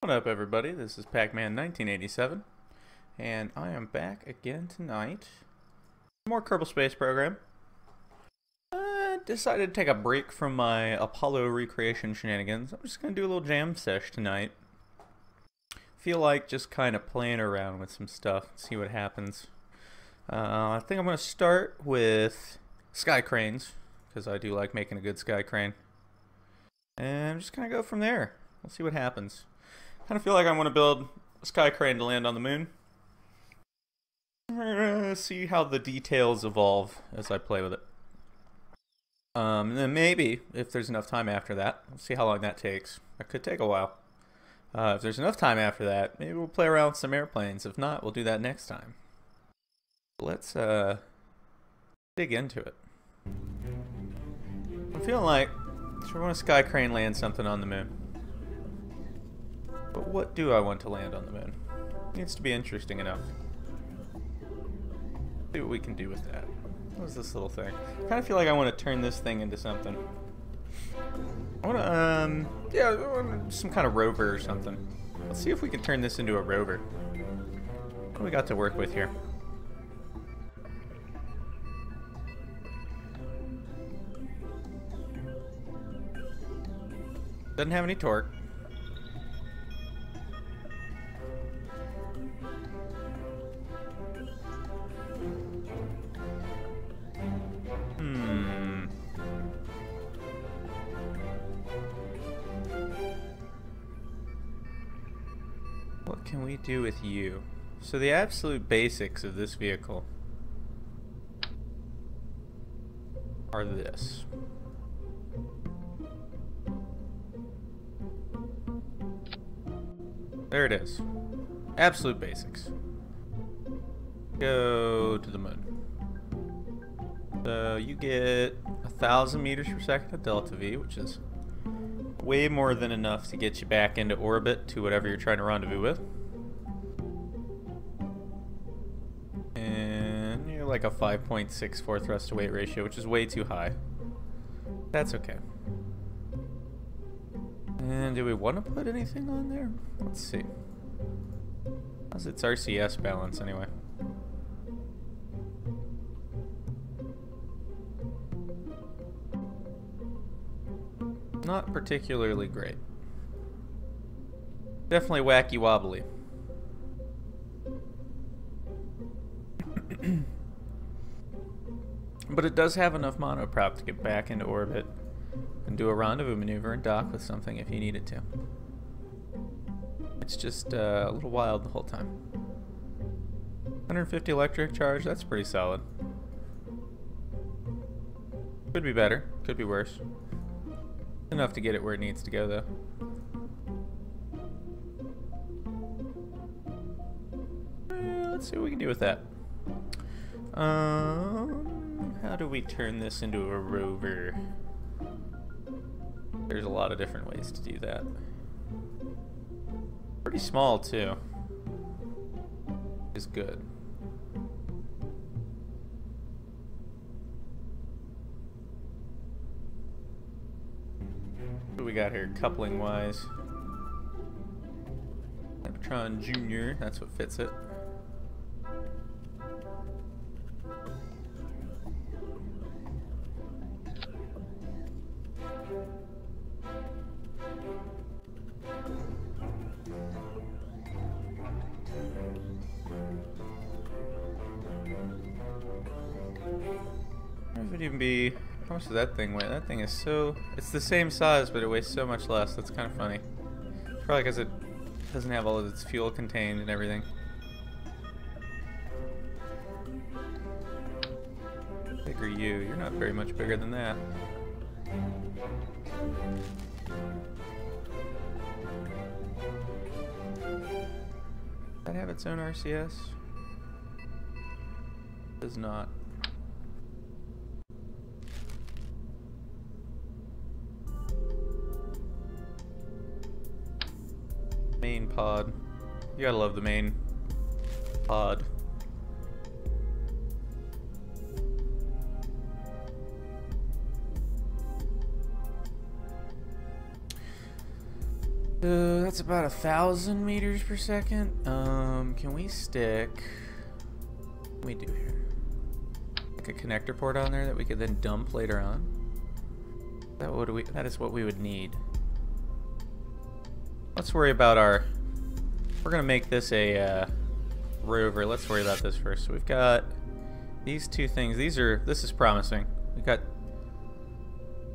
What up, everybody? This is Pac-Man 1987, and I am back again tonight. More Kerbal Space Program. I decided to take a break from my Apollo recreation shenanigans. I'm just going to do a little jam sesh tonight. Feel like just kind of playing around with some stuff, see what happens. I think I'm going to start with Skycranes, because I do like making a good Skycrane. And I'm just going to go from there. We'll see what happens. Kind of feel like I want to build a Skycrane to land on the moon. See how the details evolve as I play with it. And then maybe, if there's enough time after that, we'll see how long that takes. That could take a while. If there's enough time after that, maybe we'll play around with some airplanes. If not, we'll do that next time. Let's dig into it. I'm feeling like I want a Skycrane land something on the moon. But what do I want to land on the moon? It needs to be interesting enough. See what we can do with that. What is this little thing? I kind of feel like I want to turn this thing into something. I want to, yeah, I want some kind of rover or something. Let's see if we can turn this into a rover. What do we got to work with here? Doesn't have any torque. What can we do with you? So the absolute basics of this vehicle are this. There it is. Absolute basics. Go to the moon. So you get 1,000 meters per second at delta V, which is way more than enough to get you back into orbit to whatever you're trying to rendezvous with. And you're like a 5.64 thrust to weight ratio, which is way too high. That's okay. And do we want to put anything on there? Let's see. How's its RCS balance anyway? Not particularly great. Definitely wacky wobbly. But it does have enough monoprop to get back into orbit and do a rendezvous maneuver and dock with something if you needed to. It's just a little wild the whole time. 150 electric charge, that's pretty solid. Could be better, could be worse. Enough to get it where it needs to go, though. Let's see what we can do with that. How do we turn this into a rover? There's a lot of different ways to do that. Pretty small, too. Is good. What do we got here, coupling wise? Electron Jr., that's what fits it. Where would it even be? How much does that thing weigh? That thing is so... It's the same size, but it weighs so much less. That's kind of funny. It's probably because it doesn't have all of its fuel contained and everything. Bigger you. You're not very much bigger than that. Does that have its own RCS? Does not. Main pod. You gotta love the main pod. That's about 1,000 meters per second. Can we stick? What do we do here? Like a connector port on there that we could then dump later on. That is what we would need. Let's worry about our. We're gonna make this a rover. Let's worry about this first. So we've got these two things. This is promising. We've got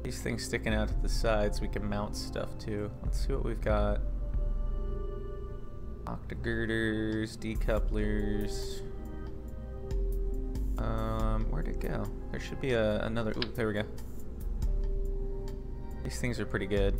these things sticking out to the sides. We can mount stuff to. Let's see what we've got. Octagirders, decouplers. Where'd it go? There should be another. Ooh, there we go. These things are pretty good.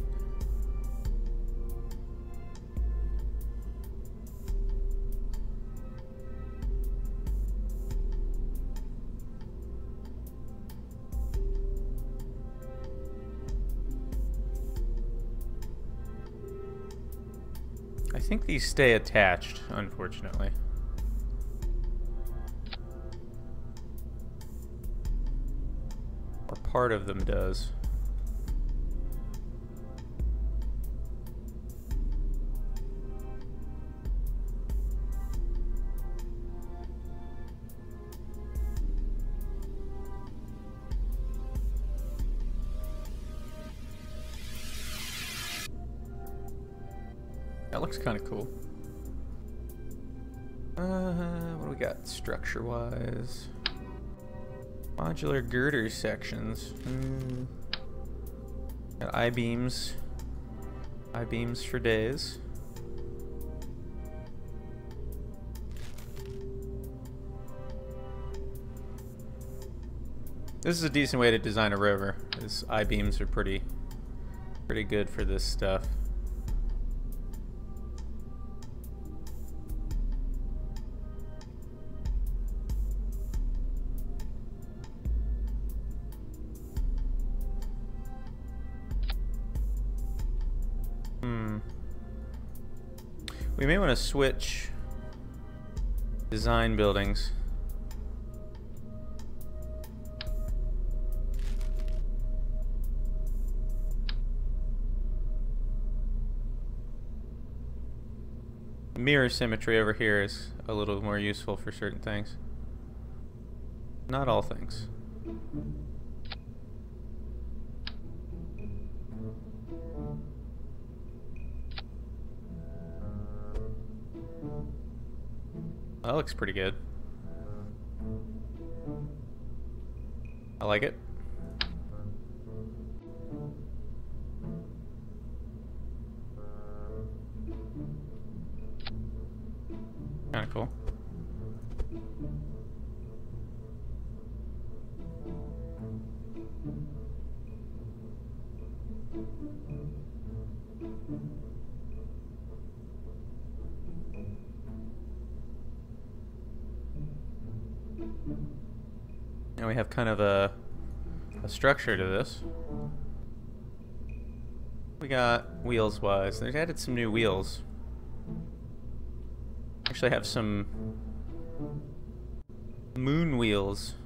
I think these stay attached, unfortunately. Or part of them does. That looks kind of cool. What do we got structure-wise? Modular girder sections. Got I-beams. I-beams for days. This is a decent way to design a rover. His I-beams are pretty good for this stuff. We may want to switch design buildings. Mirror symmetry over here is a little more useful for certain things. Not all things. That looks pretty good. I like it. Kinda cool. Now we have kind of a structure to this. We got wheels wise. They've added some new wheels. Actually have some moon wheels.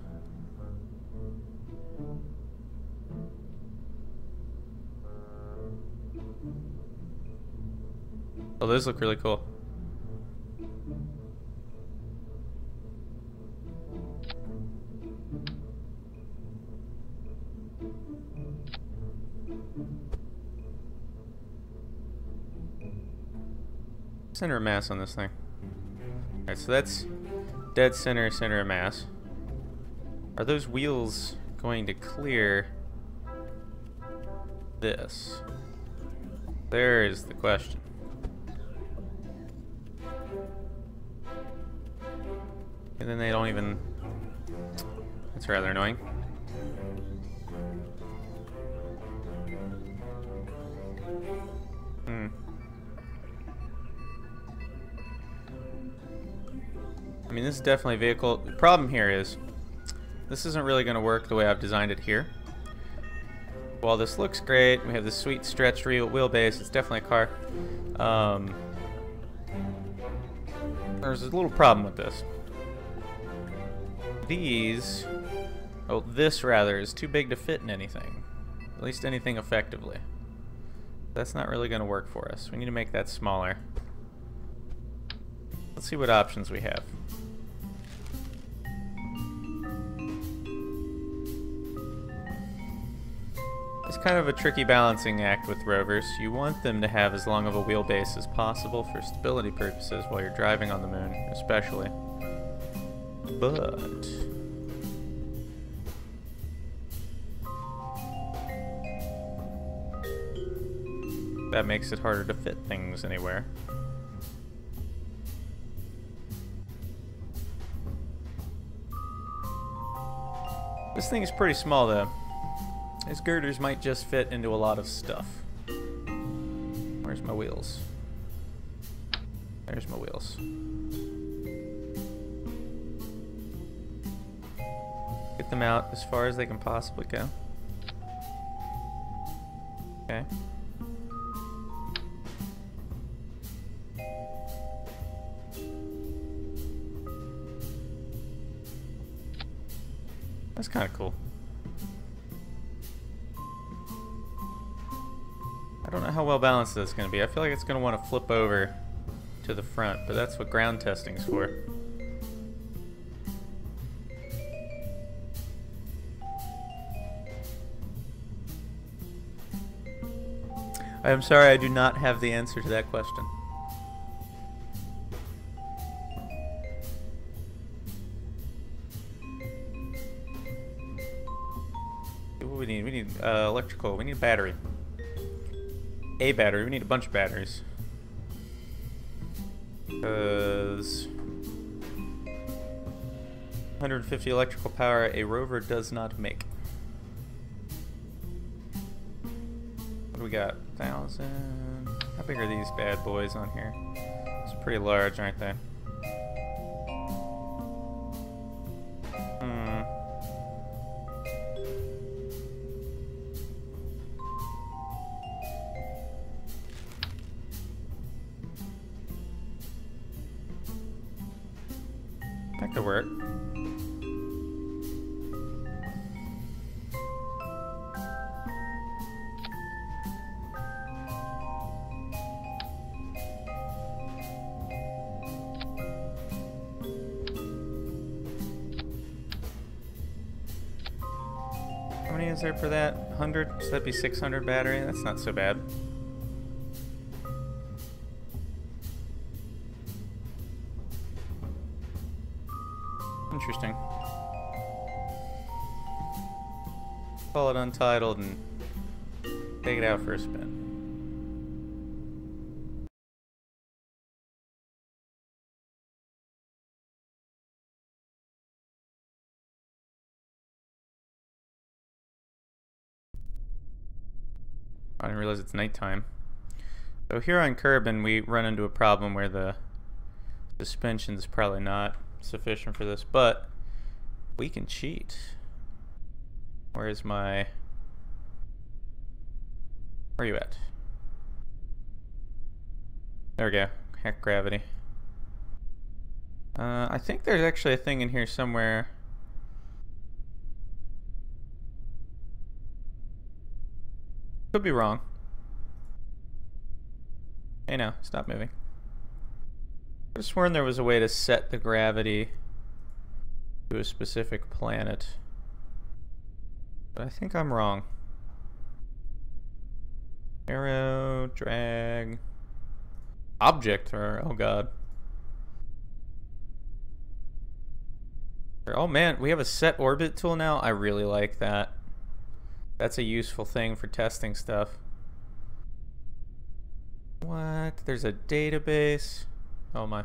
Oh, those look really cool. Center of mass on this thing. Alright, so that's dead center, center of mass. Are those wheels going to clear this? There is the question. And then they don't even... That's rather annoying. I mean, this is definitely a vehicle. The problem here is this isn't really going to work the way I've designed it here. While this looks great, we have this sweet stretched wheelbase. It's definitely a car. There's a little problem with this. These, this rather, is too big to fit in anything. At least anything effectively. That's not really going to work for us. We need to make that smaller. Let's see what options we have. It's kind of a tricky balancing act with rovers. You want them to have as long of a wheelbase as possible for stability purposes while you're driving on the moon, especially. But that makes it harder to fit things anywhere. This thing is pretty small though. These girders might just fit into a lot of stuff. Where's my wheels? There's my wheels. Get them out as far as they can possibly go. Okay. That's kind of cool. I don't know how well balanced this is going to be. I feel like it's going to want to flip over to the front, but that's what ground testing's for. I am sorry, I do not have the answer to that question. What do we need? We need electrical. We need a battery. A battery. We need a bunch of batteries. Because 150 electrical power a rover does not make. What do we got? 1,000. How big are these bad boys on here? It's pretty large, aren't they? That could work. How many is there for that? 100? So that'd be 600 battery? That's not so bad. Interesting. Call it untitled and take it out for a spin. I didn't realize it's nighttime. So here on Kerbal, we run into a problem where the suspension is probably not sufficient for this, but we can cheat. Where's my... Where are you at? There we go. Heck, gravity. I think there's actually a thing in here somewhere. Could be wrong. Hey, no, stop moving. I could have sworn there was a way to set the gravity to a specific planet, but I think I'm wrong. Arrow, drag, object, or oh god. Oh man, we have a set orbit tool now. I really like that. That's a useful thing for testing stuff. What? There's a database. Oh my.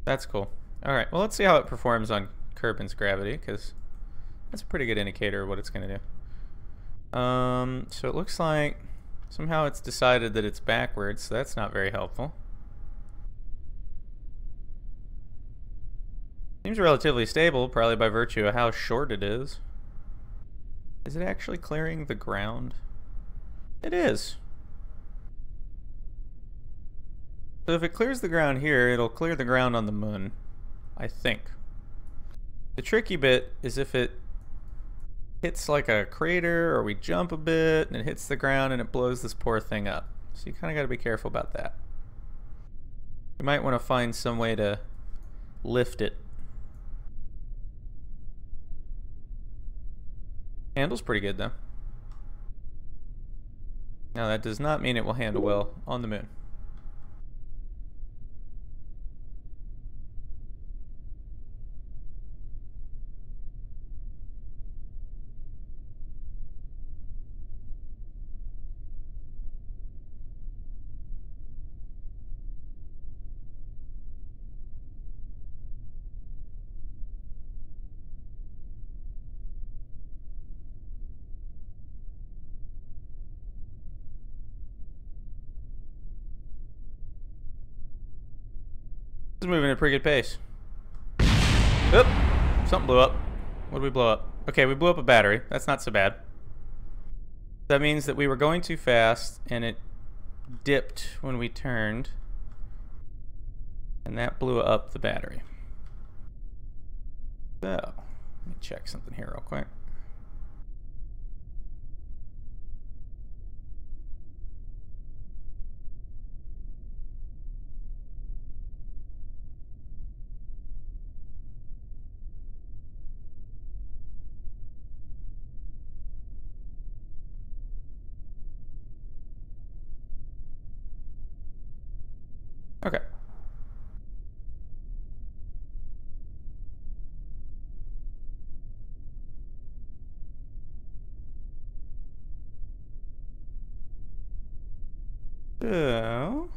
That's cool. Alright, well let's see how it performs on Kerbal's gravity, because that's a pretty good indicator of what it's going to do. So it looks like somehow it's decided that it's backwards, so that's not very helpful. Seems relatively stable, probably by virtue of how short it is. Is it actually clearing the ground? It is. So if it clears the ground here, it'll clear the ground on the moon, I think. The tricky bit is if it hits like a crater or we jump a bit and it hits the ground and it blows this poor thing up. So you kind of got to be careful about that. You might want to find some way to lift it. Handles pretty good though. Now that does not mean it will handle well on the moon. This is moving at a pretty good pace. Oop! Something blew up. What did we blow up? Okay, we blew up a battery. That's not so bad. That means that we were going too fast and it dipped when we turned. And that blew up the battery. So, let me check something here real quick. Okay. So,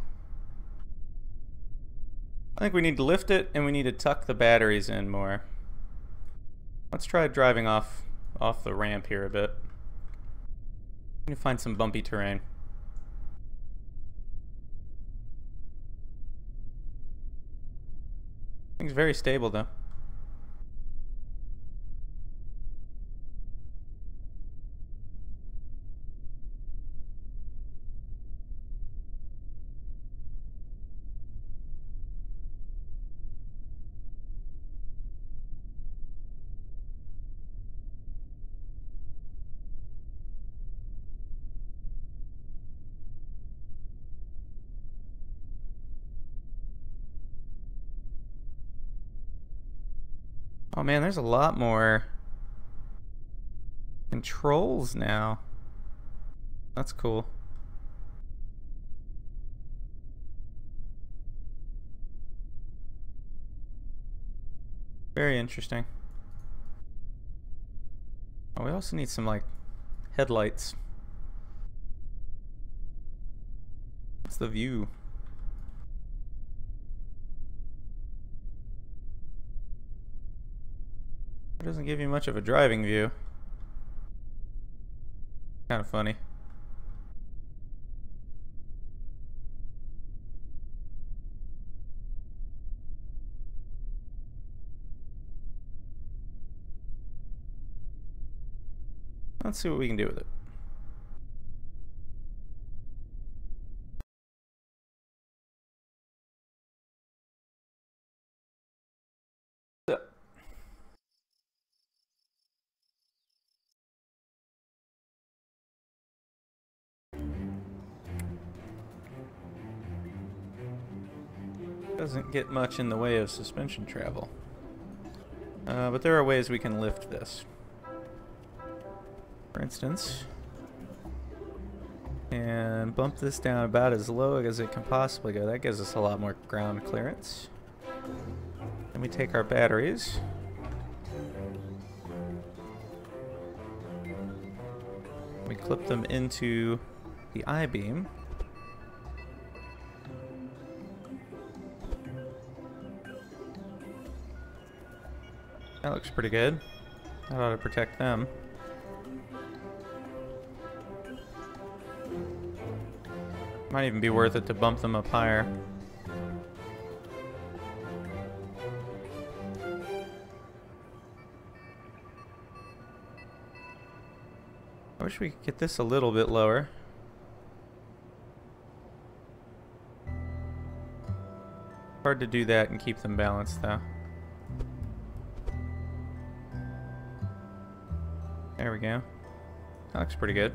I think we need to lift it and we need to tuck the batteries in more. Let's try driving off the ramp here a bit. Let me find some bumpy terrain. Thing's very stable though. Oh man, there's a lot more controls now. That's cool. Very interesting. Oh, we also need some like headlights. What's the view? It doesn't give you much of a driving view. Kind of funny. Let's see what we can do with it. So. Doesn't get much in the way of suspension travel. But there are ways we can lift this. For instance, and bump this down about as low as it can possibly go. That gives us a lot more ground clearance. Then we take our batteries. We clip them into the I-beam. That looks pretty good. That ought to protect them. Might even be worth it to bump them up higher. I wish we could get this a little bit lower. Hard to do that and keep them balanced, though. There we go. That looks pretty good.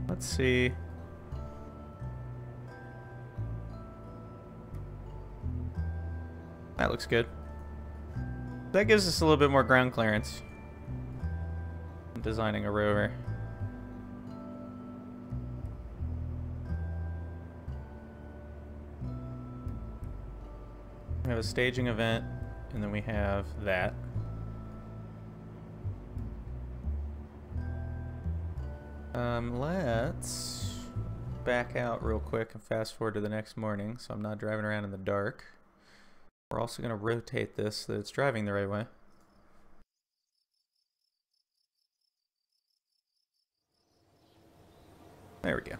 Let's see. That looks good. That gives us a little bit more ground clearance. I'm designing a rover. We have a staging event, and then we have that. Let's back out real quick and fast forward to the next morning so I'm not driving around in the dark. We're also going to rotate this so that it's driving the right way. There we go.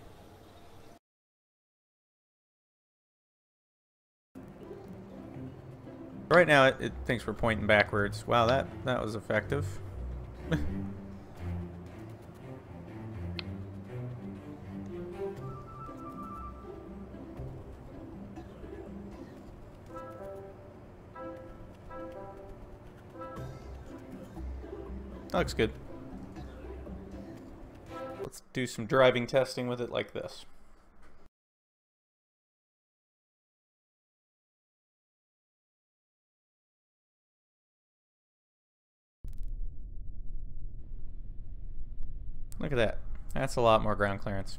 Right now it thinks we're pointing backwards. Wow, that was effective. That looks good. Let's do some driving testing with it like this. Look at that. That's a lot more ground clearance.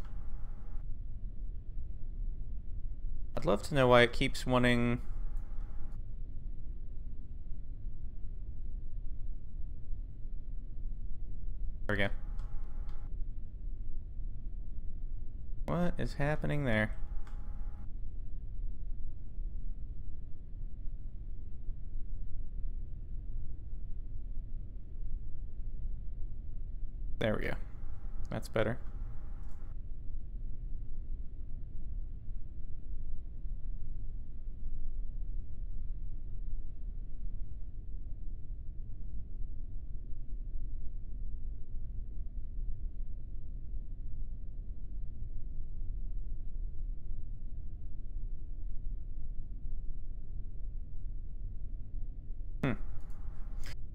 I'd love to know why it keeps wanting... There we go. What is happening there? There we go. That's better.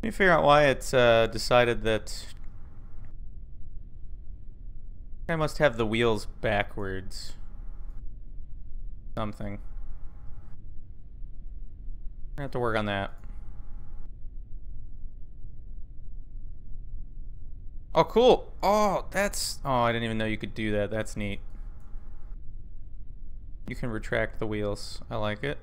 Let me figure out why it's decided that I must have the wheels backwards. Something. I have to work on that. Oh, cool. Oh, that's... Oh, I didn't even know you could do that. That's neat. You can retract the wheels. I like it.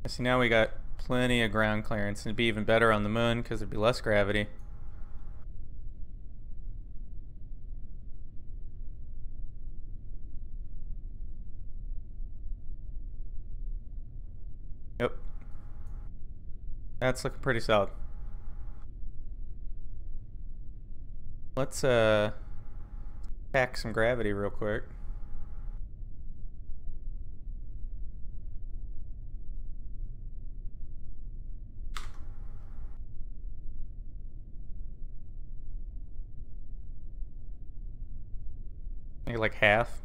See, now we got plenty of ground clearance. It'd be even better on the moon because there'd be less gravity. Yep. That's looking pretty solid. Let's pack some gravity real quick. Maybe like half.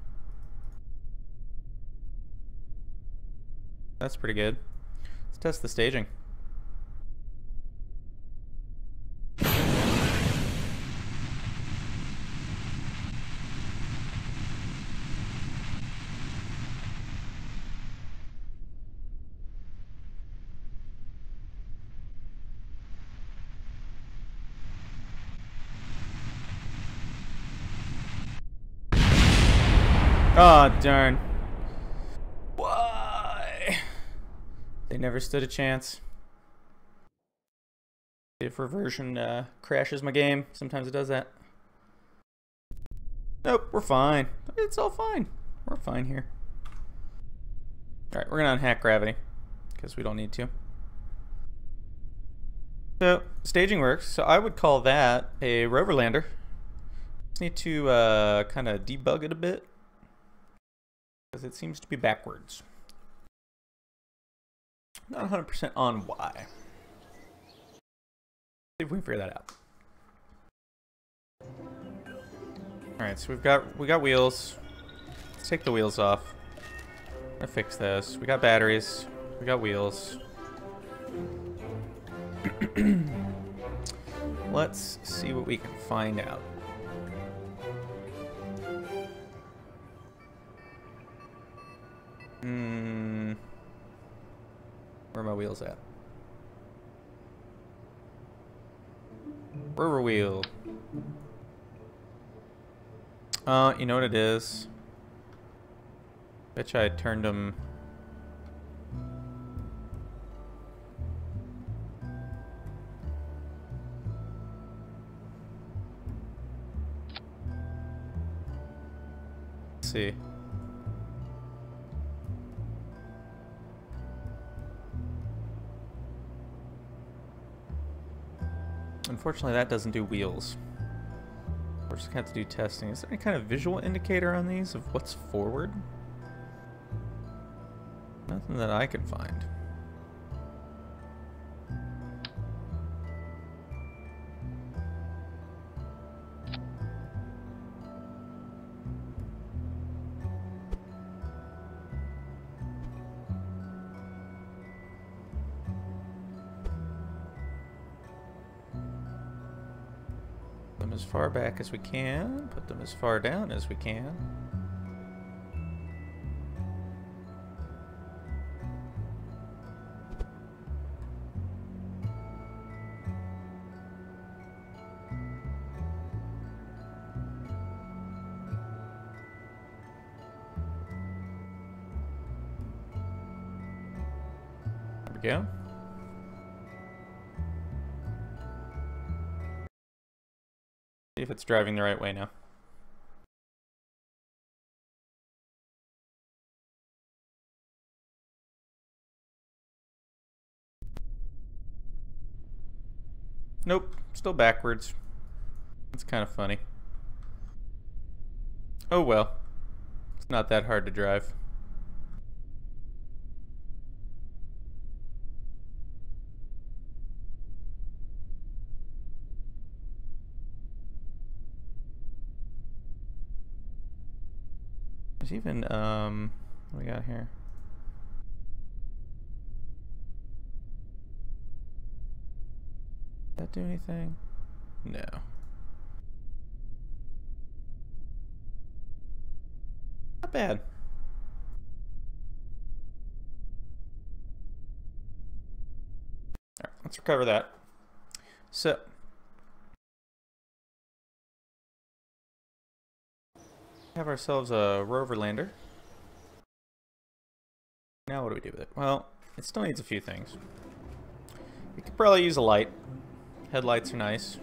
That's pretty good. Let's test the staging. Oh, darn. Why? They never stood a chance. If reversion crashes my game, sometimes it does that. Nope, we're fine. It's all fine. We're fine here. Alright, we're gonna unhack gravity, because we don't need to. So, Staging works, so I would call that a rover lander. Just need to kind of debug it a bit, because it seems to be backwards. Not 100% on why. See if we can figure that out. Alright, so we got wheels. Let's take the wheels off. I'm gonna fix this. We got batteries. We got wheels. Let's see what we can find out. Where are my wheels at? Rover wheel. You know what it is? Betcha I turned them. Let's see. Unfortunately, that doesn't do wheels. We're just gonna have to do testing. Is there any kind of visual indicator on these of what's forward? Nothing that I can find. Put them as far back as we can. Put them as far down as we can. There we go. See if it's driving the right way now. Nope, still backwards. It's kind of funny. Oh well. It's not that hard to drive. There's even, what we got here? Did that do anything? No. Not bad. Alright, let's recover that. So, have ourselves a rover lander. Now what do we do with it? Well, it still needs a few things. We could probably use a light. Headlights are nice.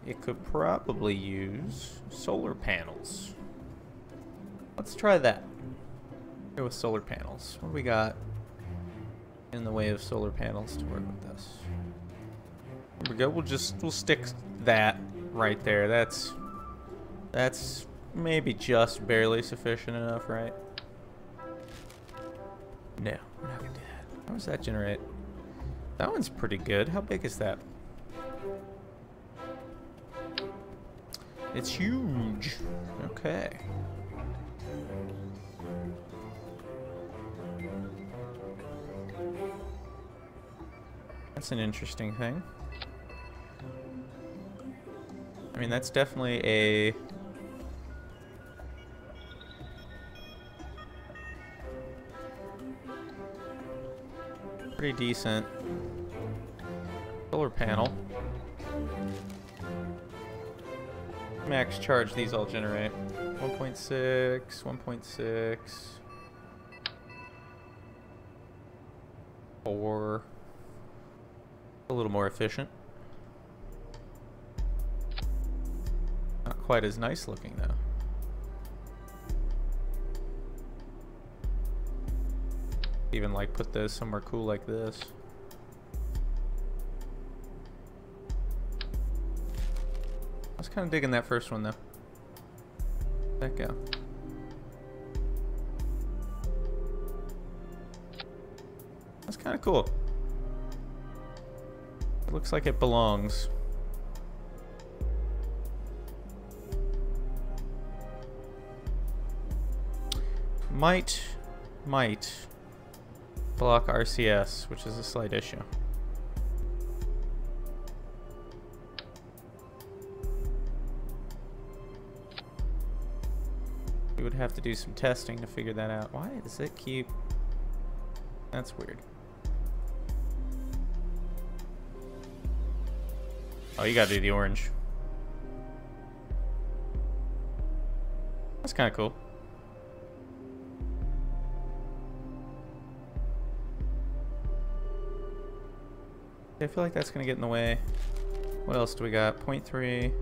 It could probably use solar panels. Let's try that. Go with solar panels. What do we got in the way of solar panels to work with this? Here we go. We'll stick that right there. That's maybe just barely sufficient enough, right? No, we're not gonna do that. How does that generate? That one's pretty good. How big is that? It's huge. Okay. That's an interesting thing. I mean, that's definitely a... pretty decent solar panel. Max charge these all generate. 1.6, 1.6, 4. A little more efficient. Not quite as nice looking though. Even like put this somewhere cool like this. was kind of digging that first one though. Where'd that go? That's kind of cool. It looks like it belongs. Might block RCS, which is a slight issue. We would have to do some testing to figure that out. Why does it keep... That's weird. Oh, you gotta do the orange. That's kind of cool. I feel like that's gonna get in the way. What else do we got? 0.3.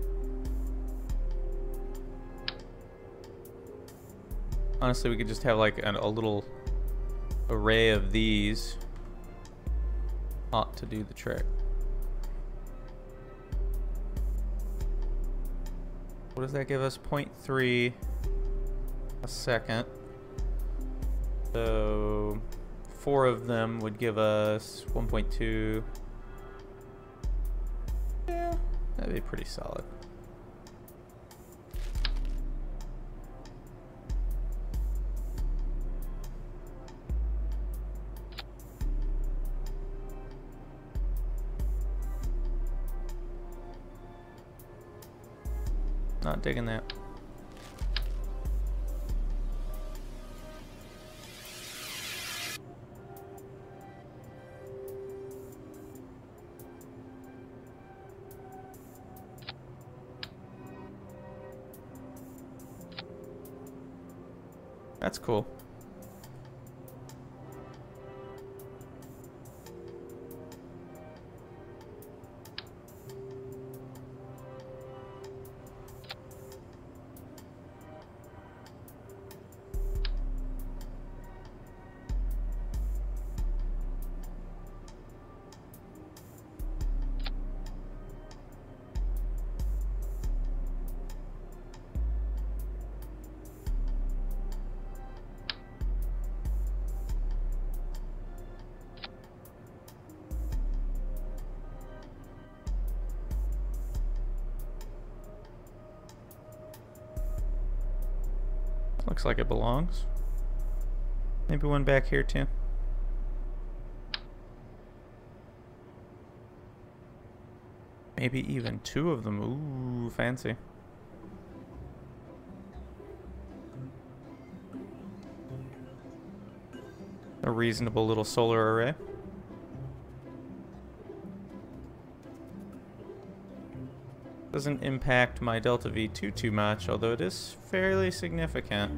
Honestly, we could just have like a little array of these. Ought to do the trick. What does that give us? 0.3 a second. So 4 of them would give us 1.2. Yeah, that'd be pretty solid. Not digging that. That's cool. Looks like it belongs. Maybe one back here too. Maybe even 2 of them. Ooh, fancy. A reasonable little solar array. Doesn't impact my delta V too much, although it is fairly significant.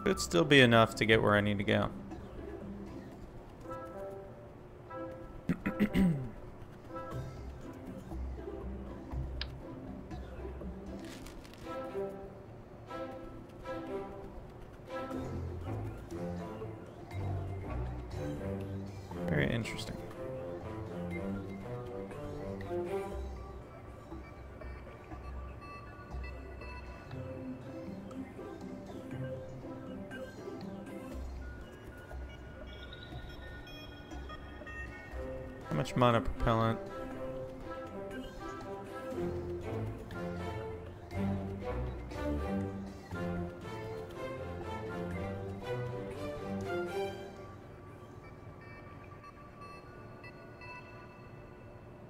Could still be enough to get where I need to go. Very interesting. How much mana propellant?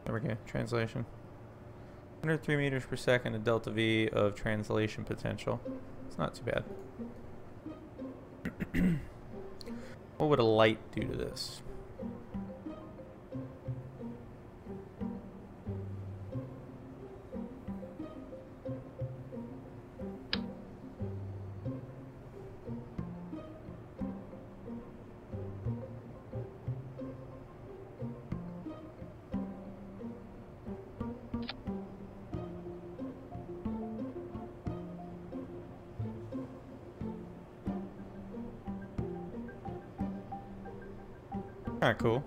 There we go, translation. 103 meters per second, a delta V of translation potential. It's not too bad. What would a light do to this? Kinda cool.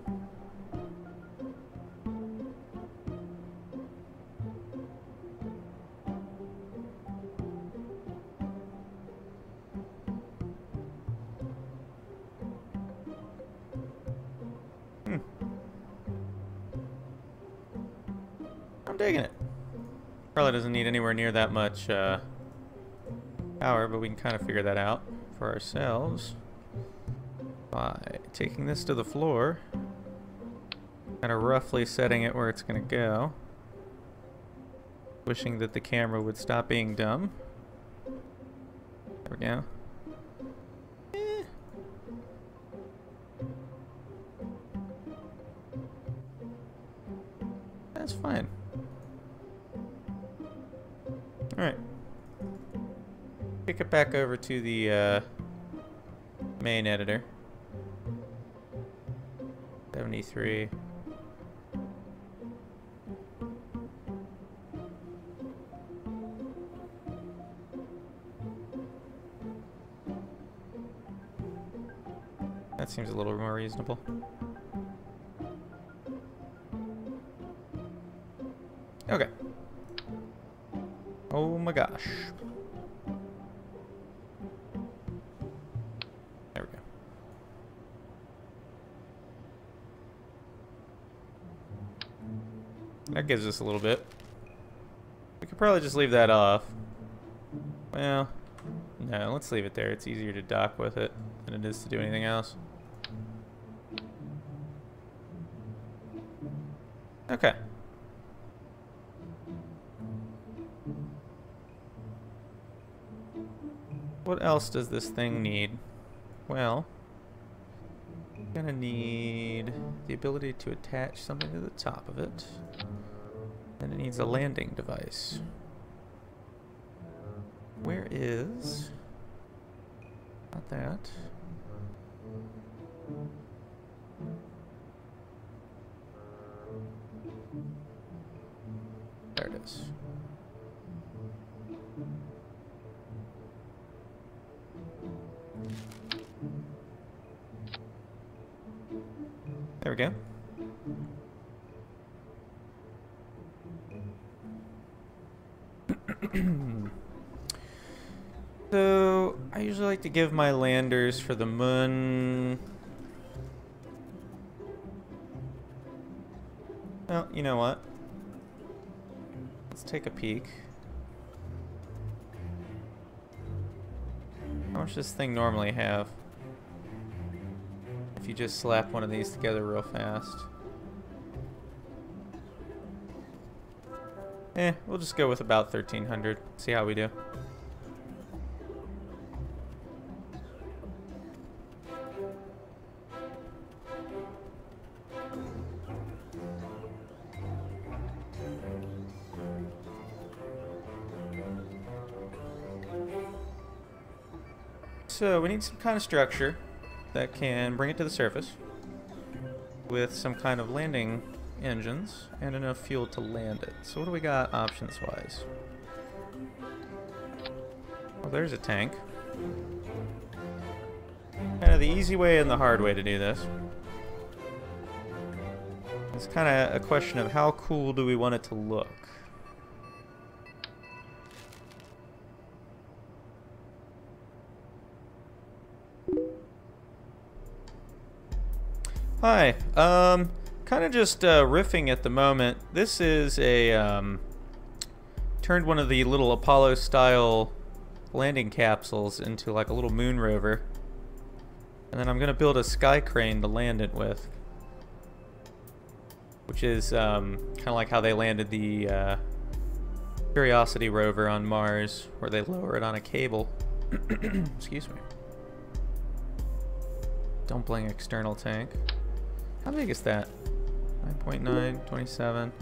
digging it. Probably doesn't need anywhere near that much power, but we can kind of figure that out for ourselves by taking this to the floor, kind of roughly setting it where it's going to go. Wishing that the camera would stop being dumb. There we go. That's fine. Alright. Kick it back over to the main editor. 73. That seems a little more reasonable. Okay. Oh my gosh. There we go. That gives us a little bit. We could probably just leave that off. Well, no, let's leave it there. It's easier to dock with it than it is to do anything else. Okay. What else does this thing need? Well, I'm gonna need the ability to attach something to the top of it. And it needs a landing device. Where is... Not that. There it is. There we go. So, I usually like to give my landers for the moon... Well, you know what? Let's take a peek. How much does this thing normally have? If you just slap one of these together real fast. We'll just go with about 1,300. See how we do. So we need some kind of structure that can bring it to the surface with some kind of landing engines and enough fuel to land it. So what do we got options wise? Well, there's a tank. Kind of the easy way and the hard way to do this. It's kind of a question of how cool do we want it to look. Hi, kind of just riffing at the moment. This is a, turned one of the little Apollo-style landing capsules into like a little moon rover. And then I'm going to build a Skycrane to land it with. Which is kind of like how they landed the Curiosity rover on Mars, where they lower it on a cable. Excuse me. Dumpling external tank. How big is that? 9.9, 27.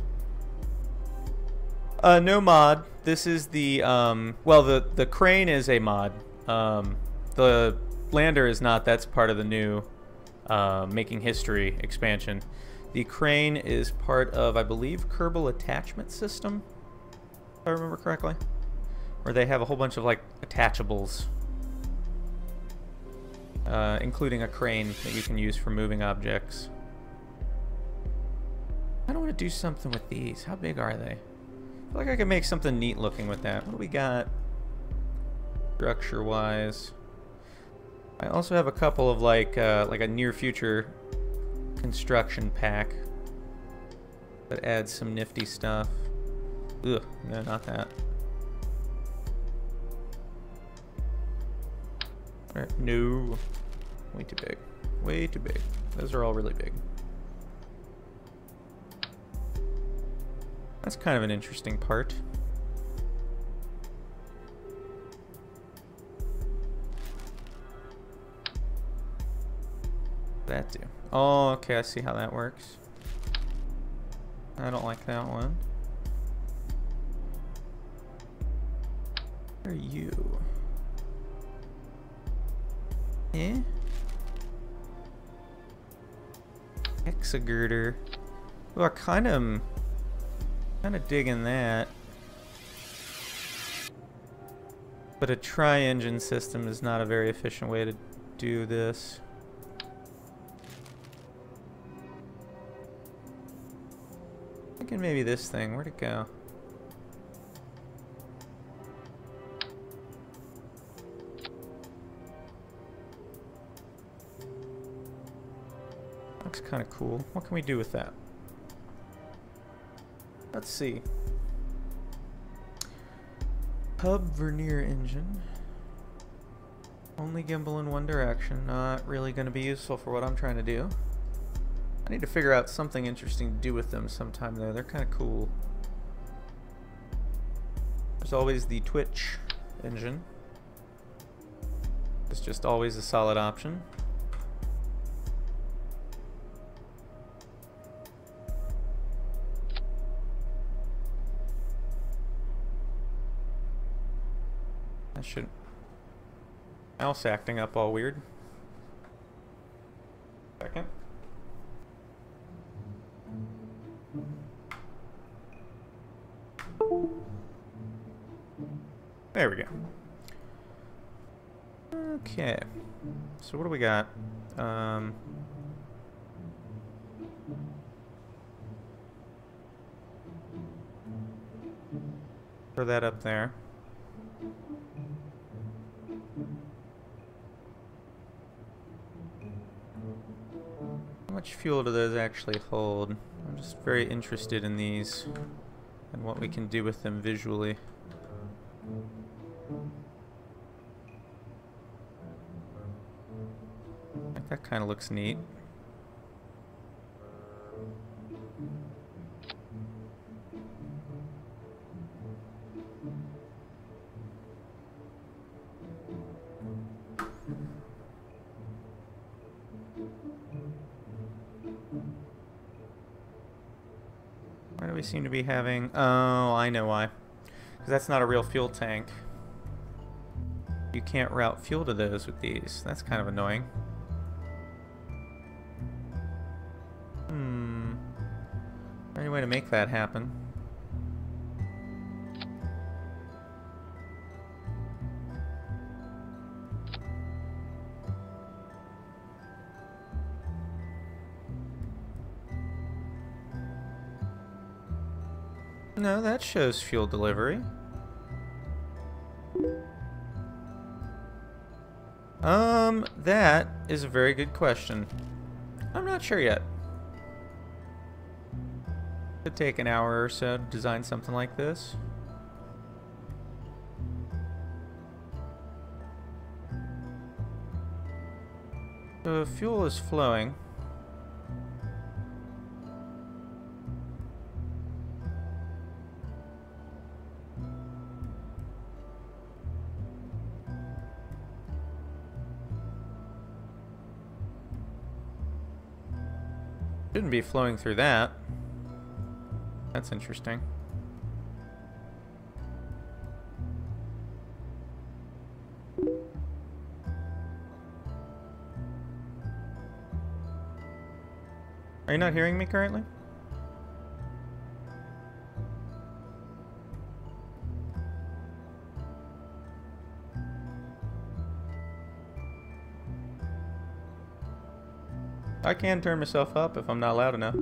No mod. This is the, well, the crane is a mod. The lander is not. That's part of the new Making History expansion. The crane is part of, I believe, Kerbal attachment system, if I remember correctly. Where they have a whole bunch of, like, attachables. Including a crane that you can use for moving objects. I don't want to do something with these. How big are they? I feel like I could make something neat looking with that. What do we got structure-wise? I also have a couple of like a near future construction pack that adds some nifty stuff. Ugh, no, not that. No. Way too big. Way too big. Those are all really big. That's kind of an interesting part. That do. Oh, okay, I see how that works. I don't like that one. Where are you? Eh? Hexagirder. Well, I kind of digging that. But a tri-engine system is not a very efficient way to do this. Thinking maybe this thing. Where'd it go? Looks kind of cool. What can we do with that? Let's see. Hub vernier engine. Only gimbal in one direction. Not really going to be useful for what I'm trying to do. I need to figure out something interesting to do with them sometime though. They're kind of cool. There's always the Twitch engine. It's just always a solid option. I should... Mouse acting up all weird. Second. There we go. Okay. So what do we got? Throw that up there. How much fuel do those actually hold? I'm just very interested in these and what we can do with them visually. That kind of looks neat. Why do we seem to be having... Oh, I know why. Because that's not a real fuel tank. You can't route fuel to those with these. That's kind of annoying. Any way to make that happen? No, that shows fuel delivery. That is a very good question. I'm not sure yet. Could take an hour or so to design something like this. So fuel is flowing. Shouldn't be flowing through that. That's interesting. Are you not hearing me currently? I can turn myself up if I'm not loud enough.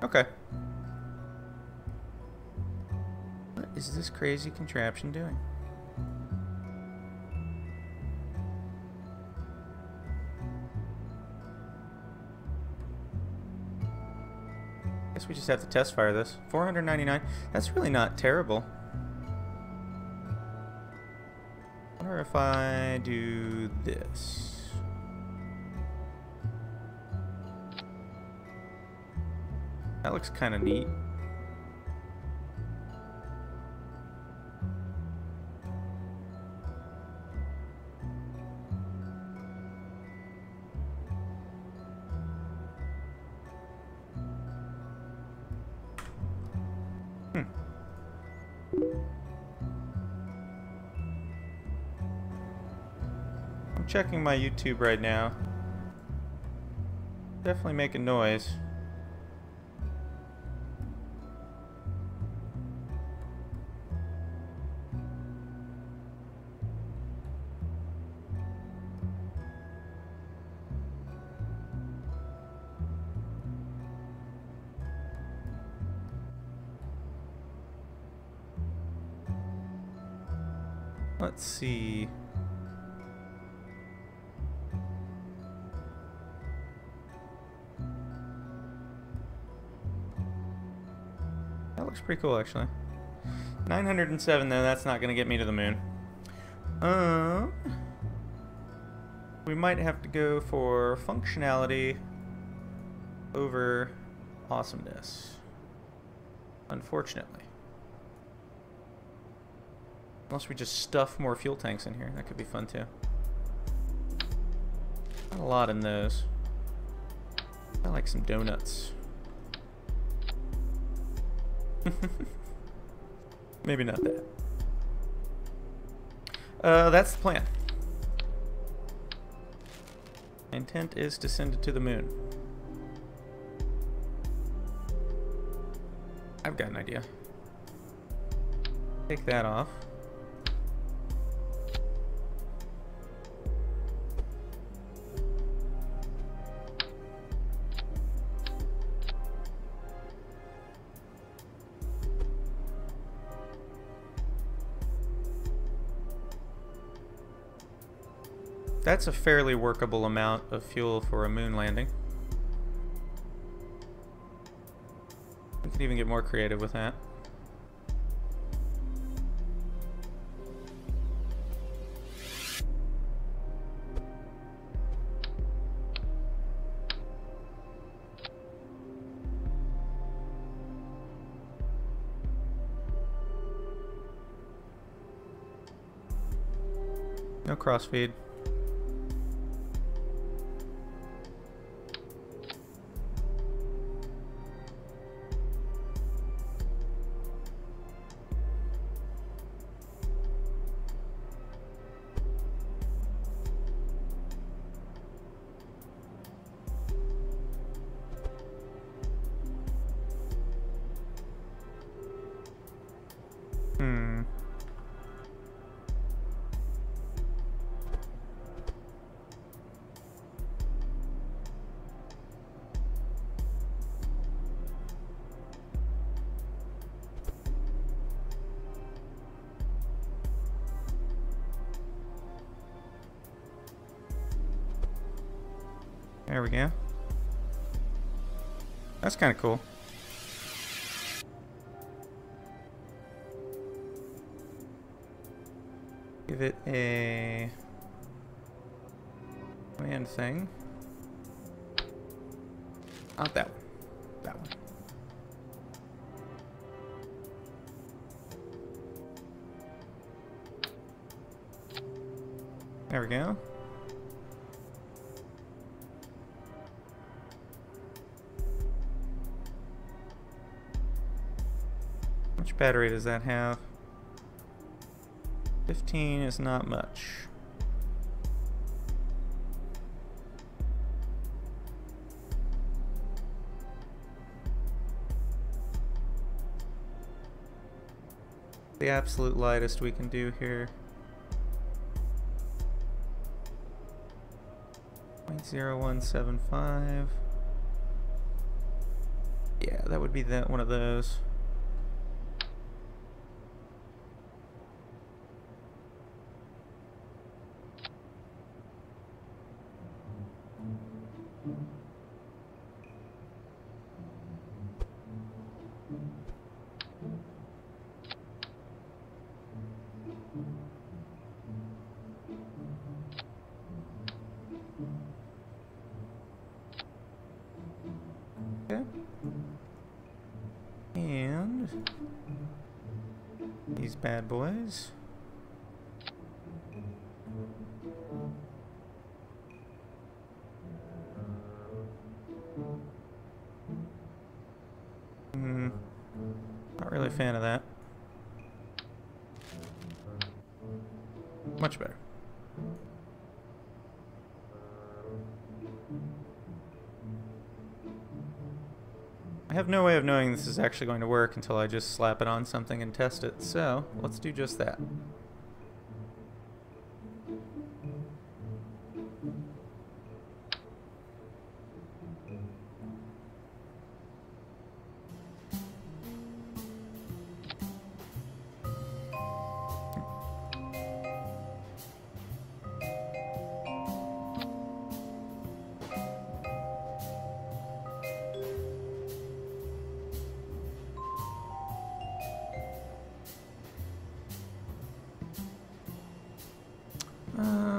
Okay. What is this crazy contraption doing? guess we just have to test fire this. 499. That's really not terrible. I wonder if I do this. That looks kind of neat. I'm checking my YouTube right now. Definitely making noise. Let's see. That looks pretty cool, actually. 907, though, that's not going to get me to the moon. We might have to go for functionality over awesomeness. Unfortunately. Unless we just stuff more fuel tanks in here. That could be fun, too. Not a lot in those. I like some donuts. Maybe not that. That's the plan. My intent is to send it to the moon. I've got an idea. Take that off. That's a fairly workable amount of fuel for a moon landing. We could even get more creative with that. No crossfeed. There we go. That's kind of cool. Give it a command thing. Not that one. That one. There we go. How much battery does that have? 15 is not much. The absolute lightest we can do here. 0.0175. Yeah, that would be that one of those. And these bad boys. Not really a fan of that. Much better. I have no way of knowing this is actually going to work until I just slap it on something and test it, so let's do just that.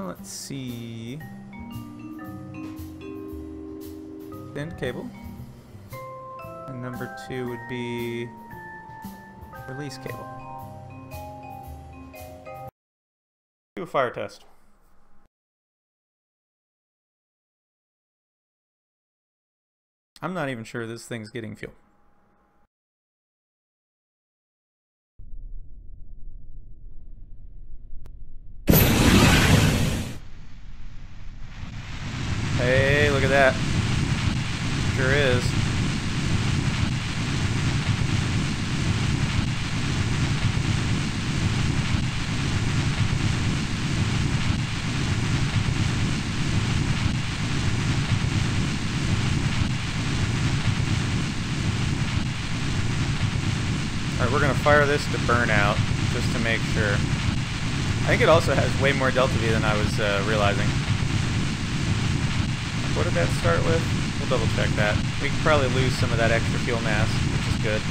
Let's see. End cable. And number 2 would be release cable. Do a fire test. I'm not even sure this thing's getting fuel. Hey, look at that. Sure is. Alright, we're gonna fire this to burnout, just to make sure. I think it also has way more delta V than I was realizing. What did that start with? We'll double check that. We could probably lose some of that extra fuel mass, which is good.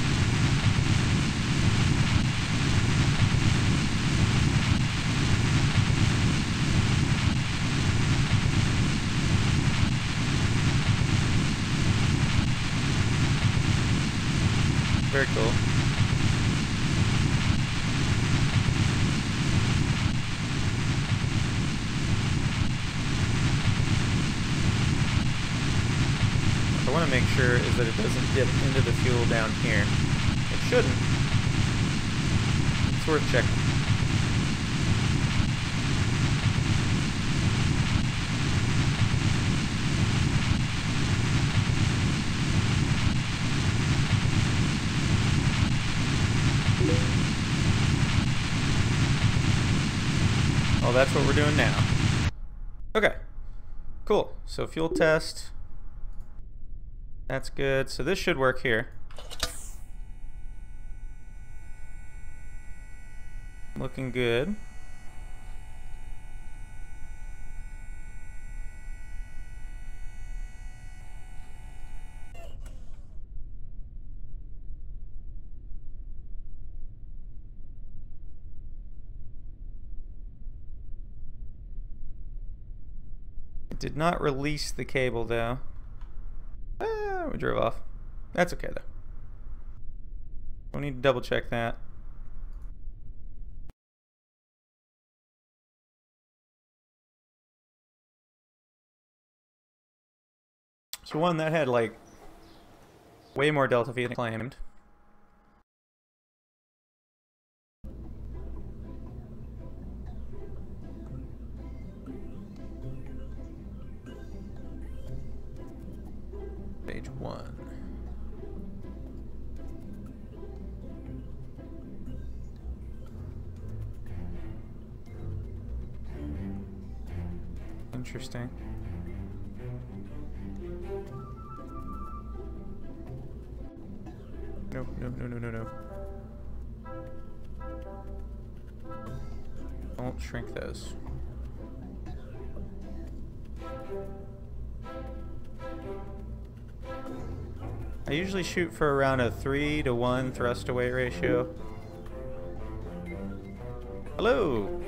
Very cool. What I want to make sure is that it doesn't dip into the fuel down here. It shouldn't. It's worth checking. Oh, that's what we're doing now. Okay. Cool. So fuel test. That's good. So this should work here. Looking good. It did not release the cable though. We drove off. That's okay though. We'll need to double check that. So one that had like way more delta V than claimed. Page 1. Interesting. No, no, no, no, no, no. Don't shrink those. I usually shoot for around a 3-to-1 thrust to weight ratio. Hello!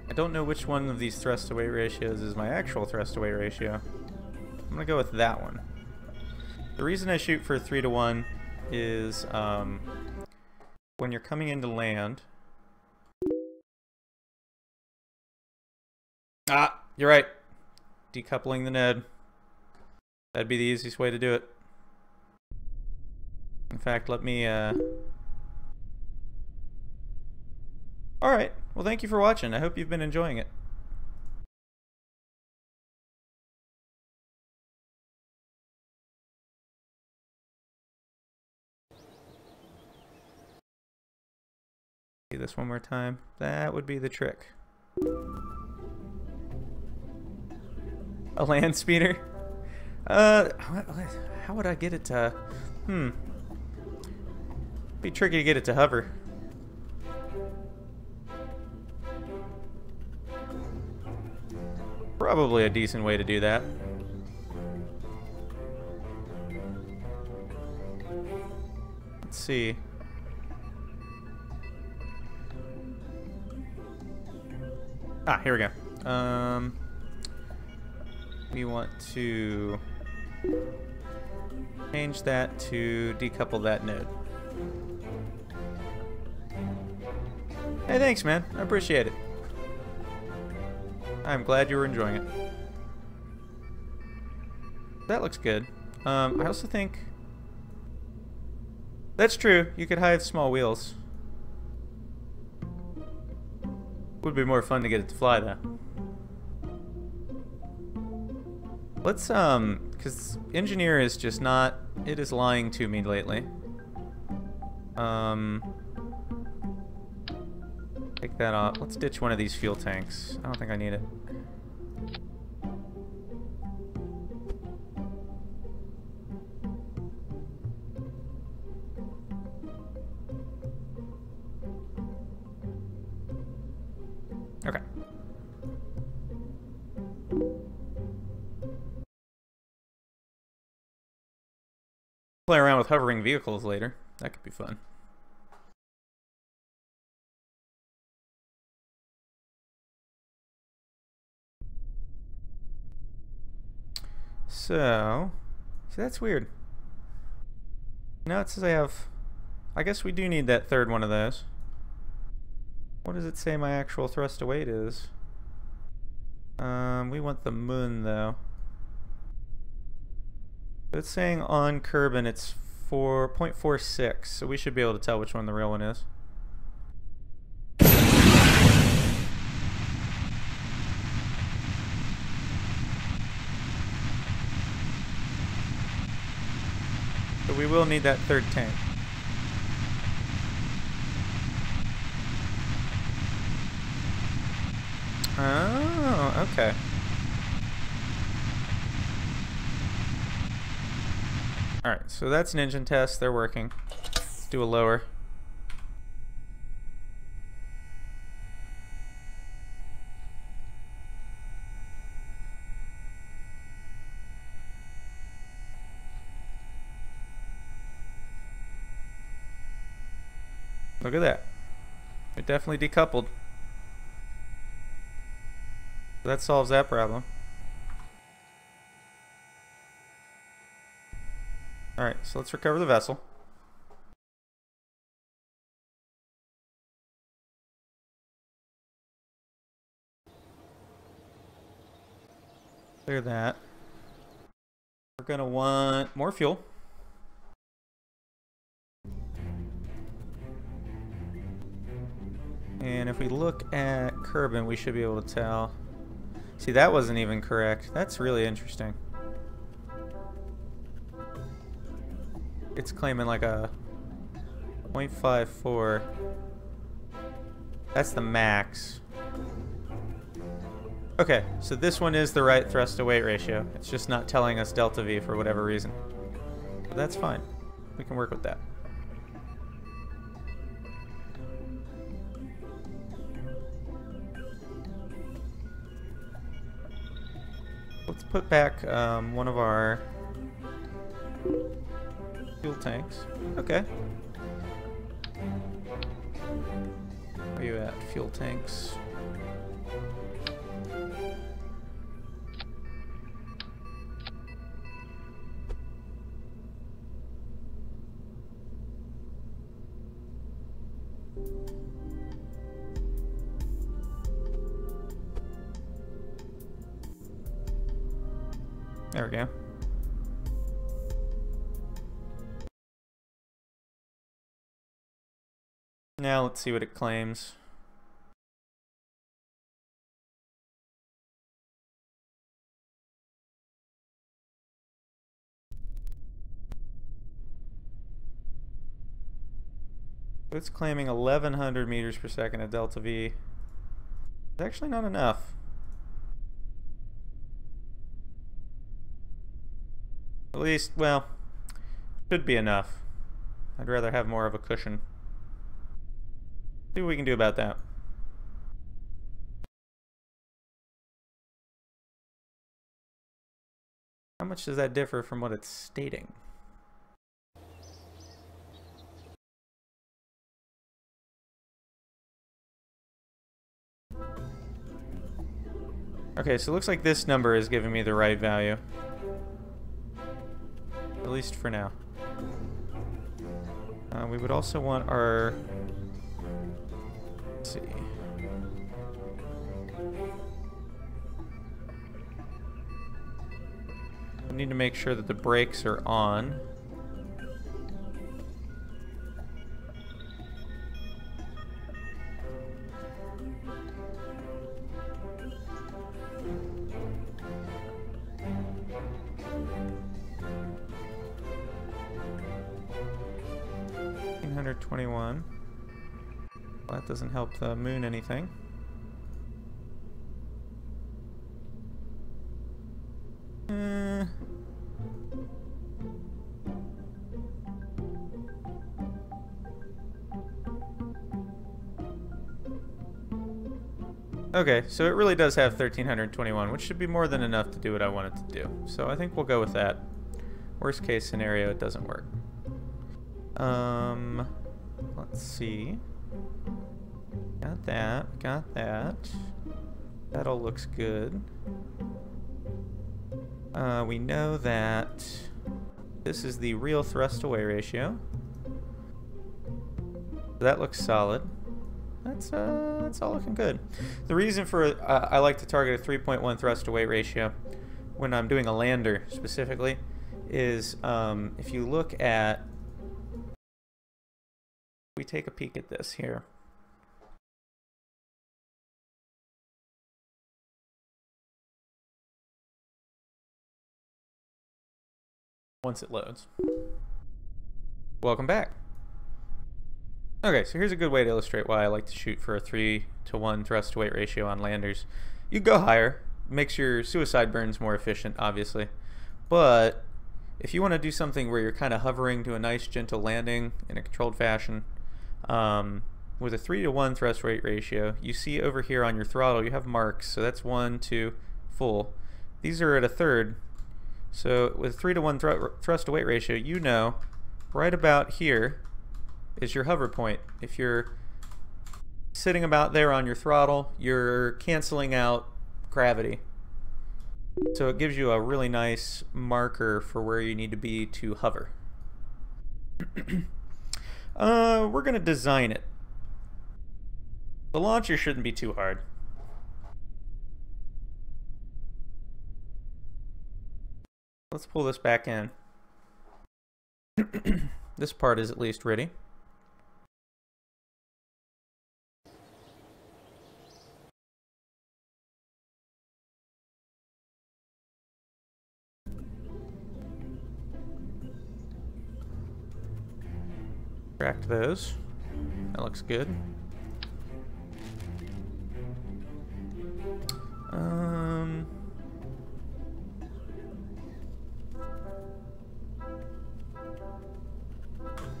I don't know which one of these thrust to weight ratios is my actual thrust to weight ratio. I'm gonna go with that one. The reason I shoot for 3 to 1 is when you're coming into land. Ah, you're right. Decoupling the Ned. That'd be the easiest way to do it. In fact, let me Alright, well thank you for watching. I hope you've been enjoying it. Do this one more time. That would be the trick. A land speeder? How would I get it to... Be tricky to get it to hover. Probably a decent way to do that. Let's see. Ah, here we go. We want to change that to decouple that node. Hey, thanks, man. I appreciate it. I'm glad you were enjoying it. That looks good. I also think... That's true. You could hide small wheels. Would be more fun to get it to fly, though. Let's, because engineer is just not... It is lying to me lately. Take that off. Let's ditch one of these fuel tanks. I don't think I need it. Okay. Play around with hovering vehicles later. That could be fun. So, see, that's weird. Now it says I have... I guess we do need that third one of those. What does it say my actual thrust to weight is? We want the moon, though. It's saying on Kerbal it's 4.46, so we should be able to tell which one the real one is. So we will need that third tank. Oh, okay. Alright, so that's an engine test. They're working. Let's do a lower. Look at that. It definitely decoupled. That solves that problem. Alright, so let's recover the vessel. Clear that. We're gonna want more fuel. And if we look at Kerbal, we should be able to tell. See, that wasn't even correct. That's really interesting. It's claiming like a 0.54. That's the max. Okay, so this one is the right thrust to weight ratio. It's just not telling us delta V for whatever reason. But that's fine. We can work with that. Let's put back one of our fuel tanks. Okay. Where are you at? Fuel tanks. There we go. Now let's see what it claims. It's claiming 1100 meters per second at delta V. It's actually not enough. At least, well, should be enough. I'd rather have more of a cushion. See what we can do about that. How much does that differ from what it's stating? Okay, so it looks like this number is giving me the right value. At least for now. We would also want our... Let's see. We need to make sure that the brakes are on. $1,521. Well, that doesn't help the moon anything. Okay, so it really does have 1,321, which should be more than enough to do what I want it to do. So I think we'll go with that. Worst case scenario, it doesn't work. Let's see. Got that, got that. That all looks good. We know that this is the real thrust away ratio. That looks solid. That's all looking good. The reason for I like to target a 3.1 thrust to weight ratio when I'm doing a lander specifically is if you look at, we take a peek at this here. Once it loads. Welcome back. Okay, so here's a good way to illustrate why I like to shoot for a 3-to-1 thrust to weight ratio on landers. You go higher, makes your suicide burns more efficient, obviously. But if you want to do something where you're kind of hovering to a nice gentle landing in a controlled fashion, with a 3-to-1 thrust weight ratio, you see over here on your throttle you have marks. So that's 1, 2, full. These are at a third. So with 3-to-1 thrust to weight ratio, you know right about here is your hover point. If you're sitting about there on your throttle, you're canceling out gravity. So it gives you a really nice marker for where you need to be to hover. We're going to design it. The launcher shouldn't be too hard. Let's pull this back in. This part is at least ready. Extract those. That looks good.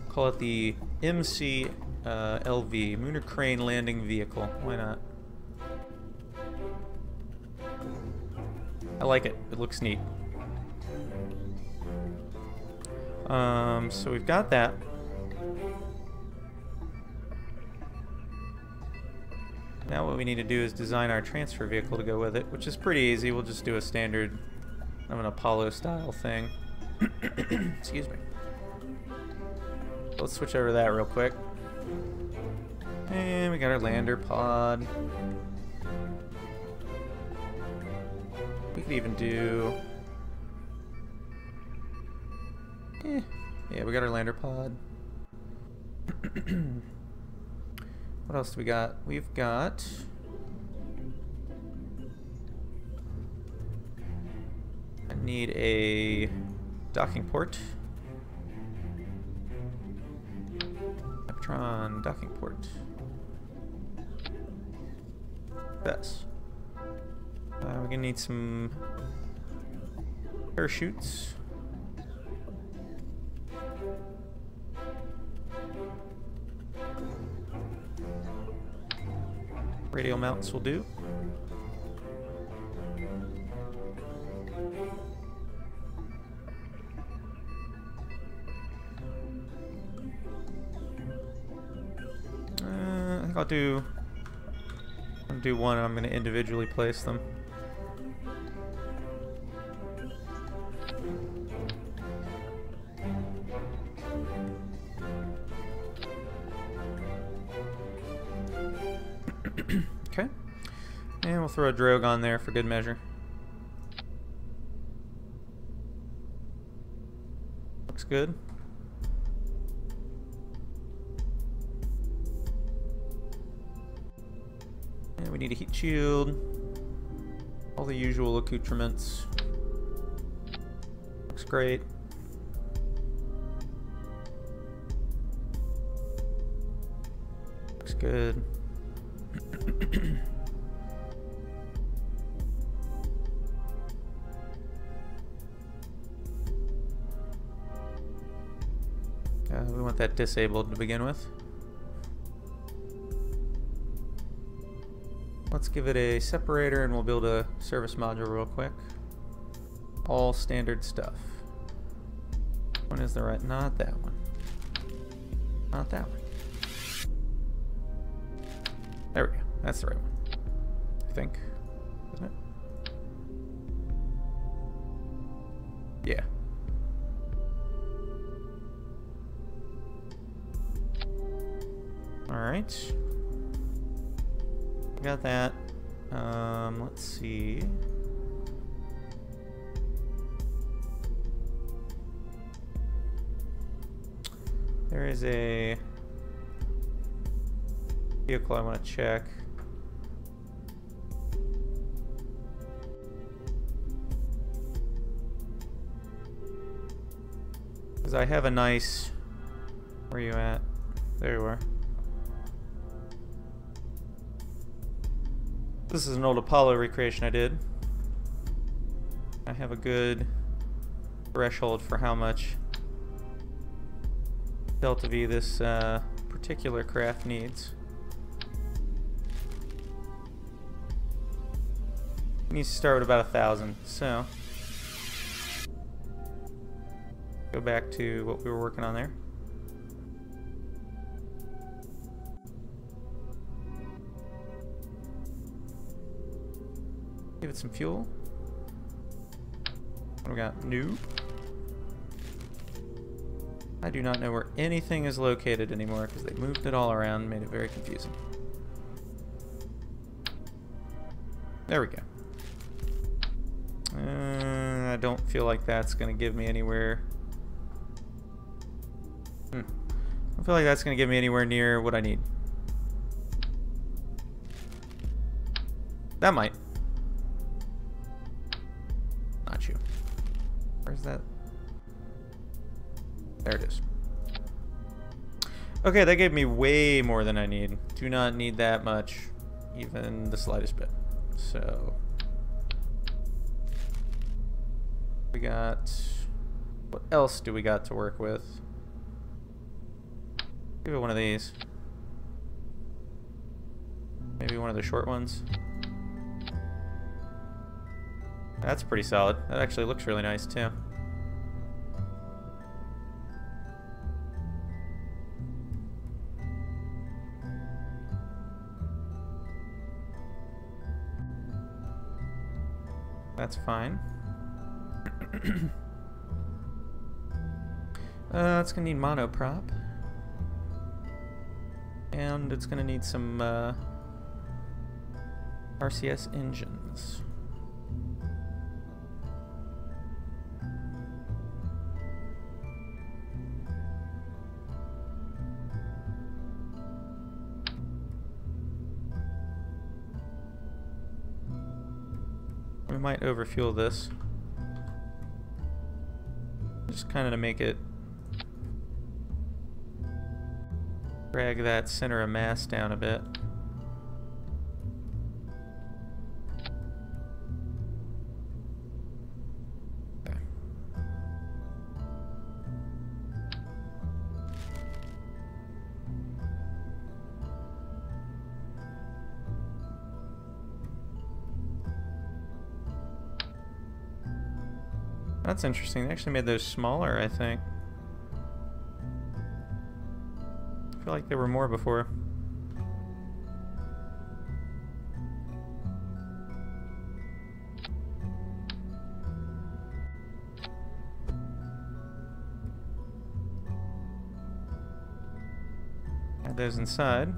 Call it the MC LV, Lunar Crane Landing Vehicle. Why not? I like it. It looks neat. So we've got that. Now what we need to do is design our transfer vehicle to go with it, which is pretty easy. We'll just do a standard, an Apollo style thing. Excuse me. Let's switch over to that real quick. And we got our lander pod. We could even do Yeah, we got our lander pod. What else do we got? We've got... I need a docking port. Electron docking port. Yes. We're gonna need some parachutes. Radial mounts will do. I think I'll do one, and I'm going to individually place them. Okay. And we'll throw a drogue on there for good measure. Looks good. And we need a heat shield. All the usual accoutrements. Looks great. Looks good. We want that disabled to begin with. Let's give it a separator and we'll build a service module real quick. All standard stuff. One is the right, not that one. Not that one. There we go. That's the right one. I think. Isn't it? Yeah. Alright. Got that. Let's see. There is a vehicle I want to check. Because I have a nice... Where are you at? There you are. This is an old Apollo recreation I did. I have a good threshold for how much Delta V this particular craft needs. It needs to start with about 1,000, so go back to what we were working on there. Give it some fuel. What do we got? New. I do not know where anything is located anymore because they moved it all around and made it very confusing. There we go. I don't feel like that's going to give me anywhere. I don't feel like that's going to give me anywhere near what I need. That might. Not you. Where's that? There it is. Okay, that gave me way more than I need. Do not need that much, even the slightest bit. So we got, what else do we got to work with? Give it one of these. Maybe one of the short ones. That's pretty solid. That actually looks really nice too. That's fine. It's gonna need monoprop. And it's gonna need some RCS engines. might overfuel this. Just kind of to make it drag that center of mass down a bit. Okay. That's interesting. They actually made those smaller, I think. I feel like there were more before. Add those inside.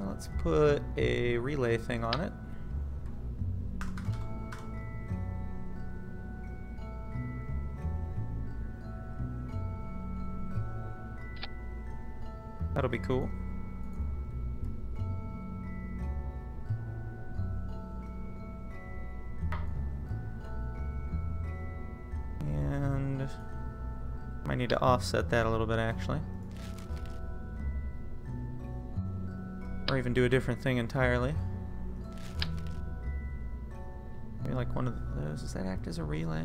Let's put a relay thing on it. That'll be cool. And might need to offset that a little bit actually. Or even do a different thing entirely. Maybe like one of those. Does that act as a relay?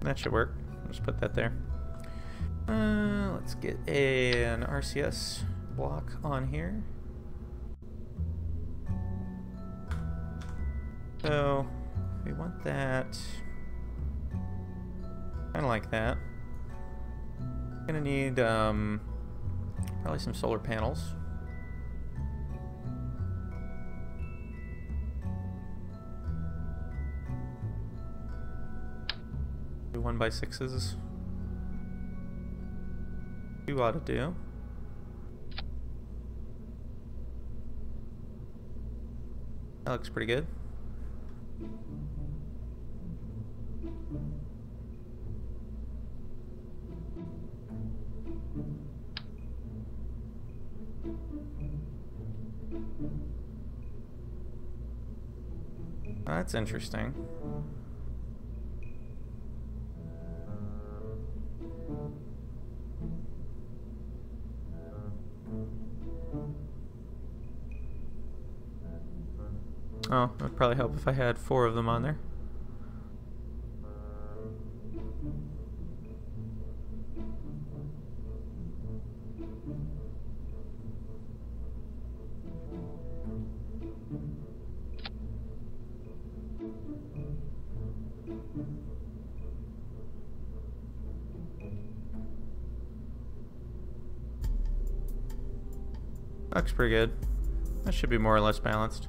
That should work. I'll just put that there. Let's get an RCS block on here. So we want that kind of like that. Gonna need probably some solar panels. Do 1x6s. 2 ought to do. That looks pretty good. That's interesting. Oh, it would probably help if I had 4 of them on there. Looks pretty good. That should be more or less balanced.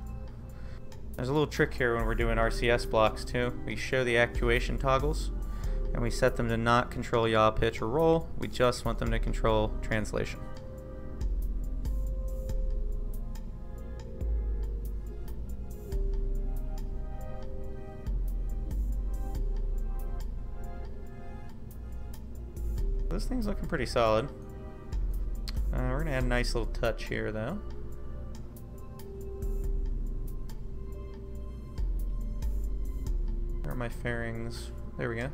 There's a little trick here when we're doing RCS blocks too. We show the actuation toggles and we set them to not control yaw, pitch, or roll. We just want them to control translation. This thing's looking pretty solid. We're gonna add a nice little touch here though. Where are my fairings? There we go.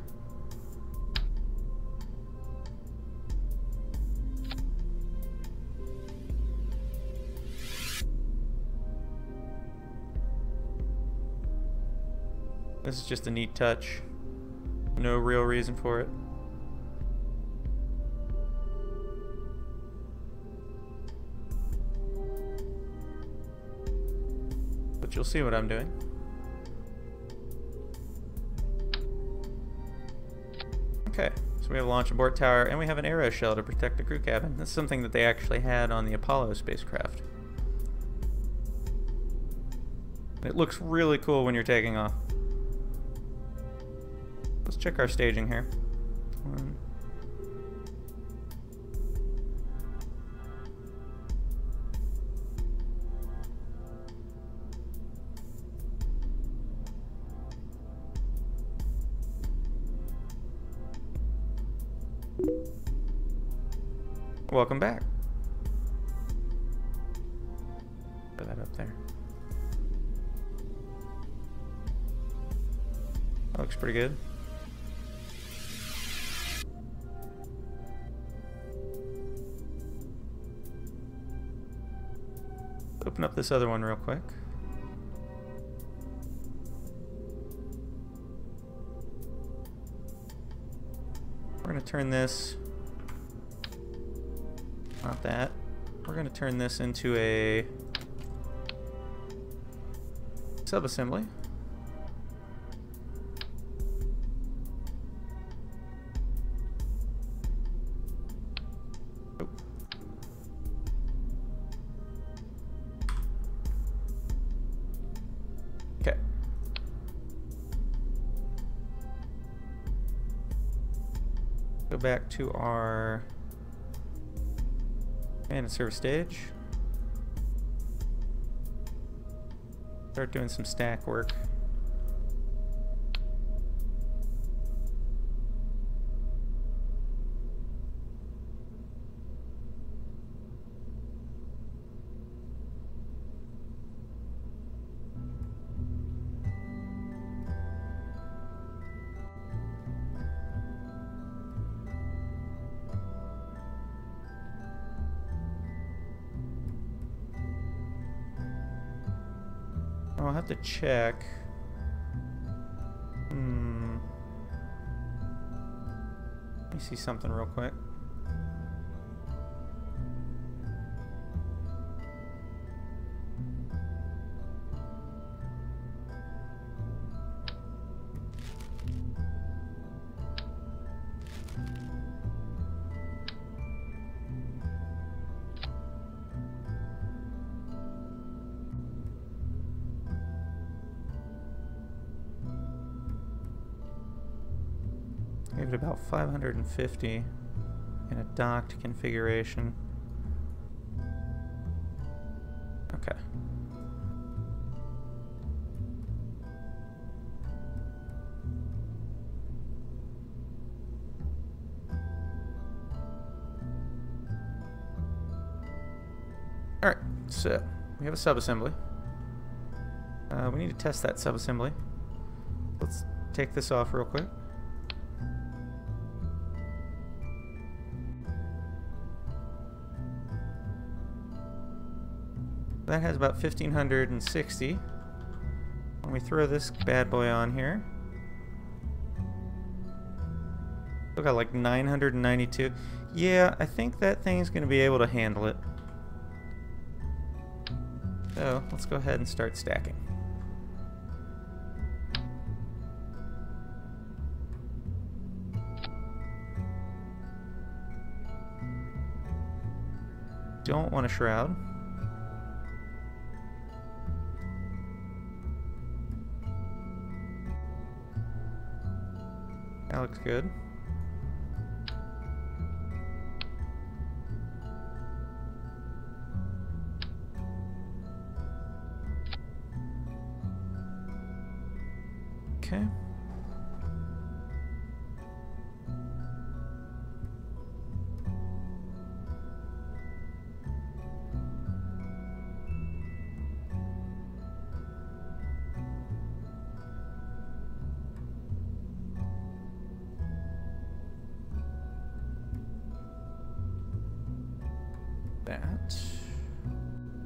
This is just a neat touch. No real reason for it. But you'll see what I'm doing. Okay, so we have a launch abort tower and we have an arrow shell to protect the crew cabin. That's something that they actually had on the Apollo spacecraft. It looks really cool when you're taking off. Let's check our staging here. 1, Welcome back. Put that up there. That looks pretty good. Open up this other one real quick. We're going to turn this, not that, we're going to turn this into a subassembly. Oh. Okay. Go back to our command and service stage. Start doing some stack work. I'll have to check. Let me see something real quick. Gave it about 550 in a docked configuration. Okay. Alright, so we have a subassembly. We need to test that subassembly. Let's take this off real quick. That has about 1,560. When we throw this bad boy on here, we got like 992. Yeah, I think that thing's going to be able to handle it. So let's go ahead and start stacking. Don't want a shroud. That looks good. Okay. That.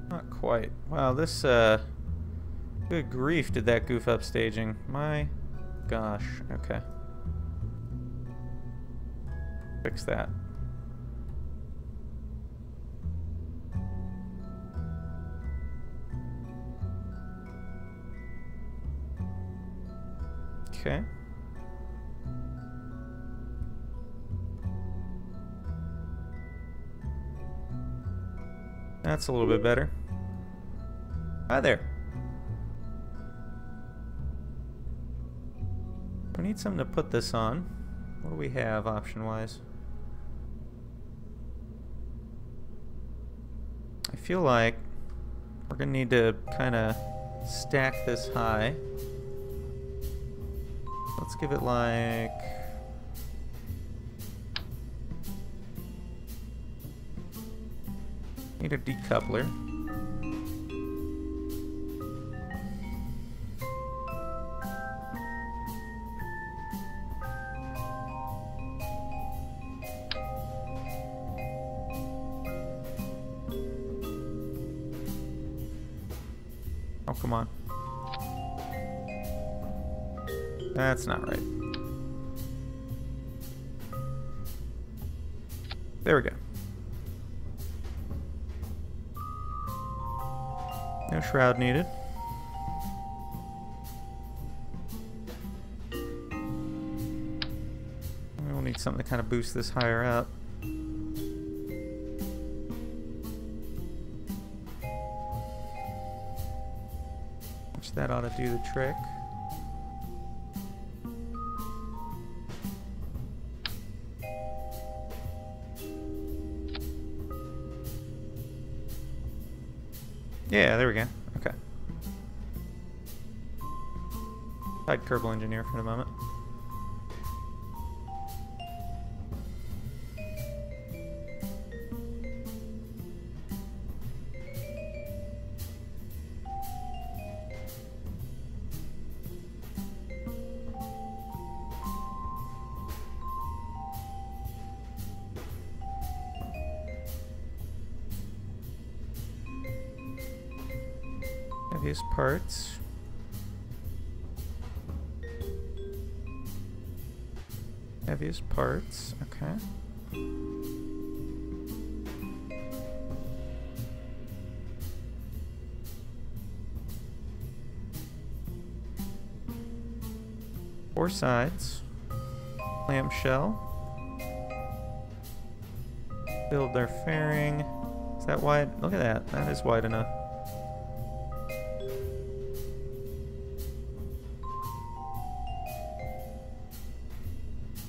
Not quite. Wow, this, good grief, did that goof up staging. My gosh. Okay. Fix that. Okay. That's a little bit better. Hi there. We need something to put this on. What do we have option-wise? I feel like we're gonna need to kind of stack this high. Let's give it like Need a decoupler. Oh, come on. That's not right. There we go. No shroud needed. We'll need something to kind of boost this higher up. Which that ought to do the trick. Yeah, there we go. Okay. I'd Kerbal engineer for a moment. Heaviest parts. Heaviest parts, okay. Four sides. Clamshell. Build their fairing. Is that wide? Look at that. That is wide enough.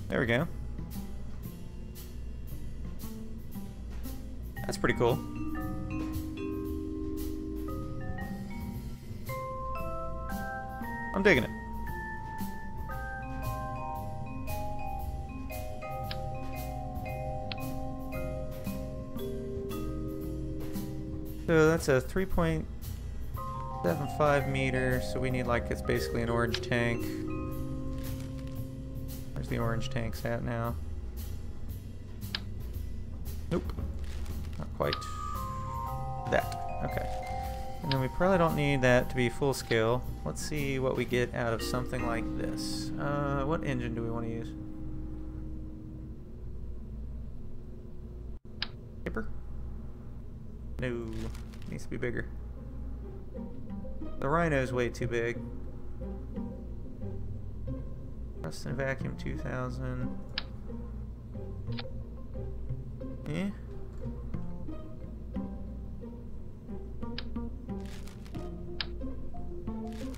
There we go. That's pretty cool. I'm digging it. So that's a 3.75 meter, so we need like, it's basically an orange tank. Where's the orange tanks at now? Nope. Not quite. That. Okay. And then we probably don't need that to be full scale. Let's see what we get out of something like this. What engine do we want to use? Skipper? No. Needs to be bigger. The Rhino's way too big. Rust and Vacuum 2000. Eh?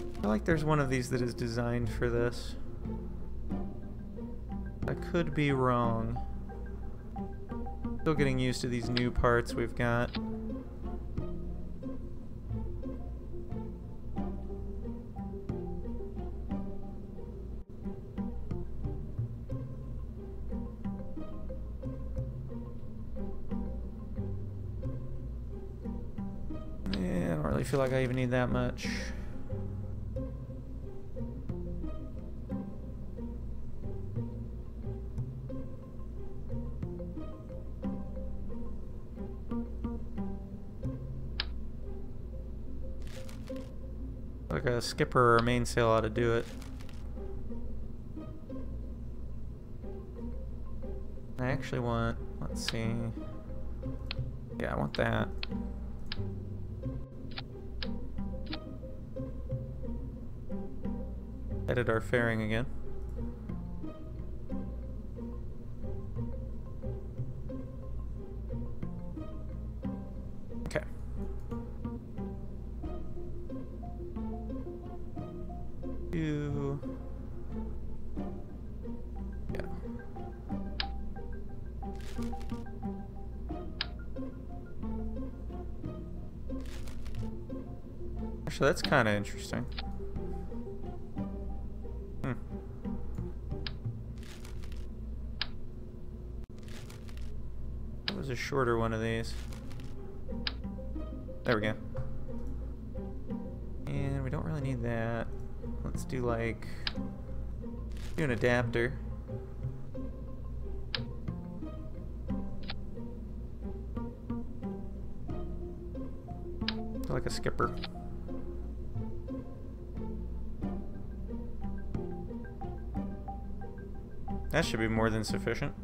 I feel like there's one of these that is designed for this. I could be wrong. Still getting used to these new parts we've got. Yeah, I don't really feel like I even need that much. Like a skipper or a mainsail ought to do it. I actually want, let's see. Yeah, I want that. Edit our fairing again. Okay. Yeah. Actually, that's kind of interesting. What was a shorter one of these? There we go. And we don't really need that. Let's do like... do an adapter. Like a skipper. That should be more than sufficient.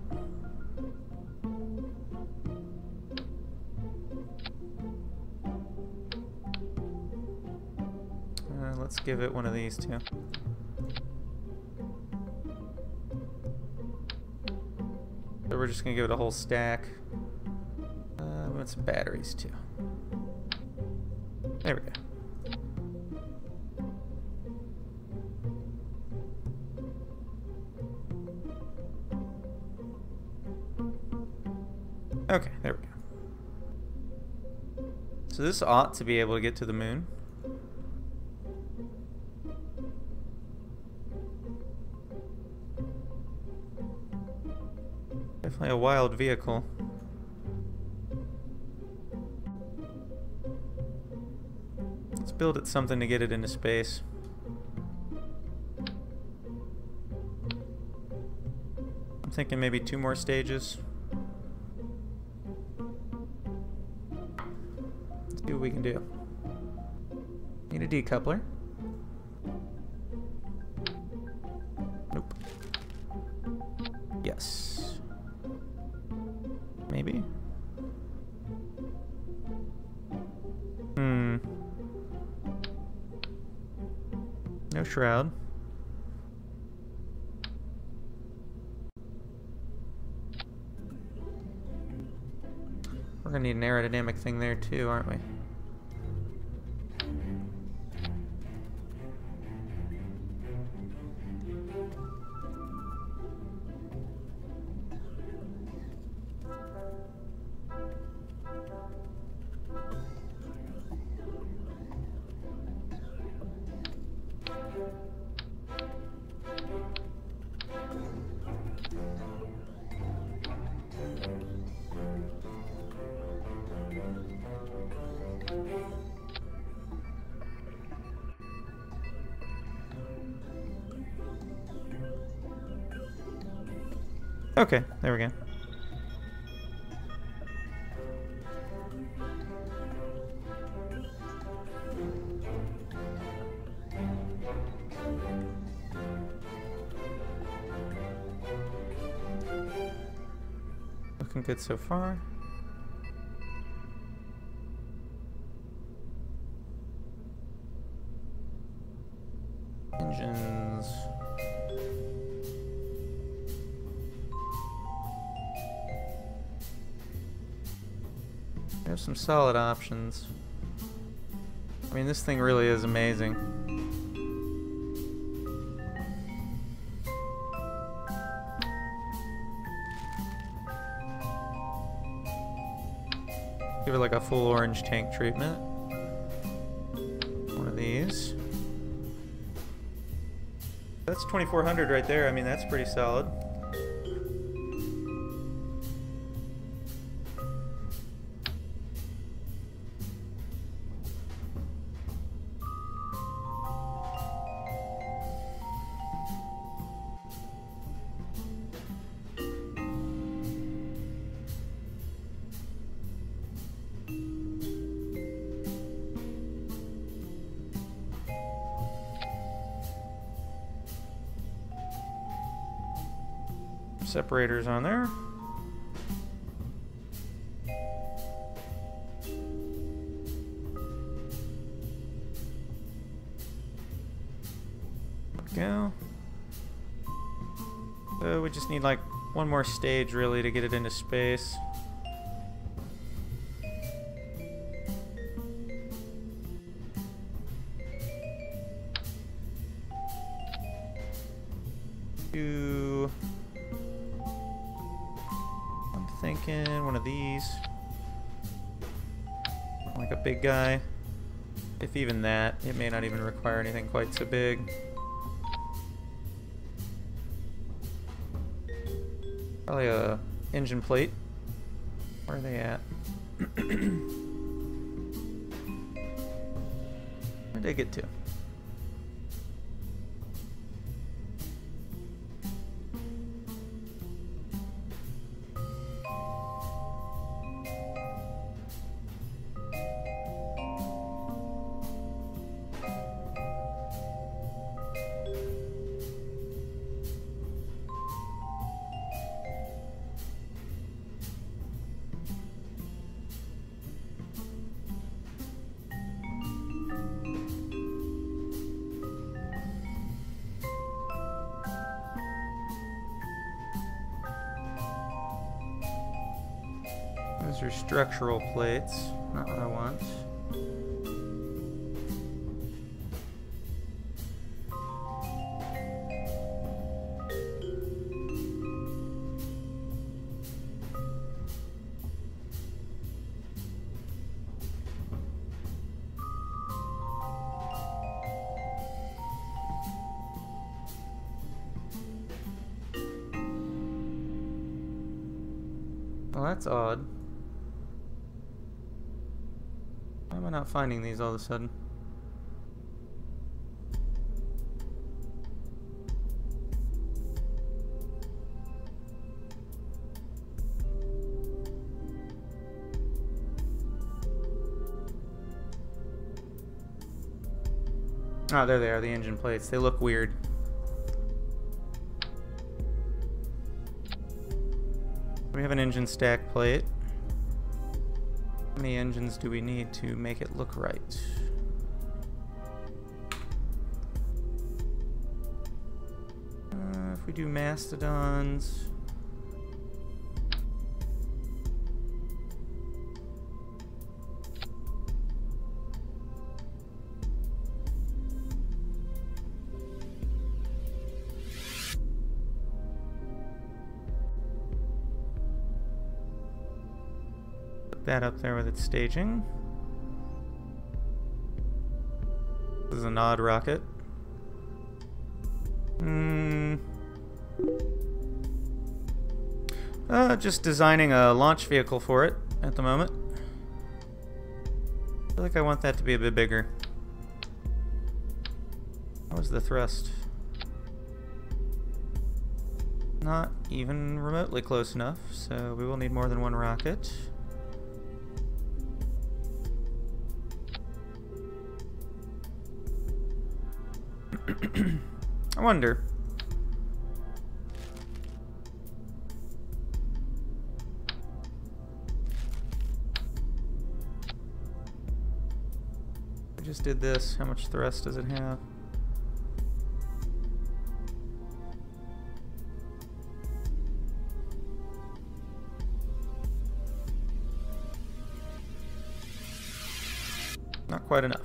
Let's give it one of these too. So we're just gonna give it a whole stack. We want some batteries too. There we go. Okay, there we go. So this ought to be able to get to the moon. Definitely a wild vehicle. Let's build it something to get it into space. I'm thinking maybe 2 more stages. Let's see what we can do. Need a decoupler. Nope. Yes. Maybe? No shroud. We're gonna need an aerodynamic thing there too, aren't we? Okay, there we go. Looking good so far. Engines. We have some solid options. I mean, this thing really is amazing. Give it like a full orange tank treatment. One of these. That's 2400 right there. I mean, that's pretty solid. Separators on there. Go. So we just need like one more stage really to get it into space. Thinking one of these, like a big guy. If even that, it may not even require anything quite so big. Probably a engine plate. Where are they at? Where did I get to? Those are structural plates, not what I want. Well, that's odd. Why am I not finding these all of a sudden? Oh, there they are, the engine plates. They look weird. We have an engine stack plate. How many engines do we need to make it look right? If we do mastodons... that up there with its staging. This is an odd rocket. Just designing a launch vehicle for it at the moment. I feel like I want that to be a bit bigger. How was the thrust? Not even remotely close enough, so we will need more than one rocket. I wonder. I just did this. How much thrust does it have? Not quite enough.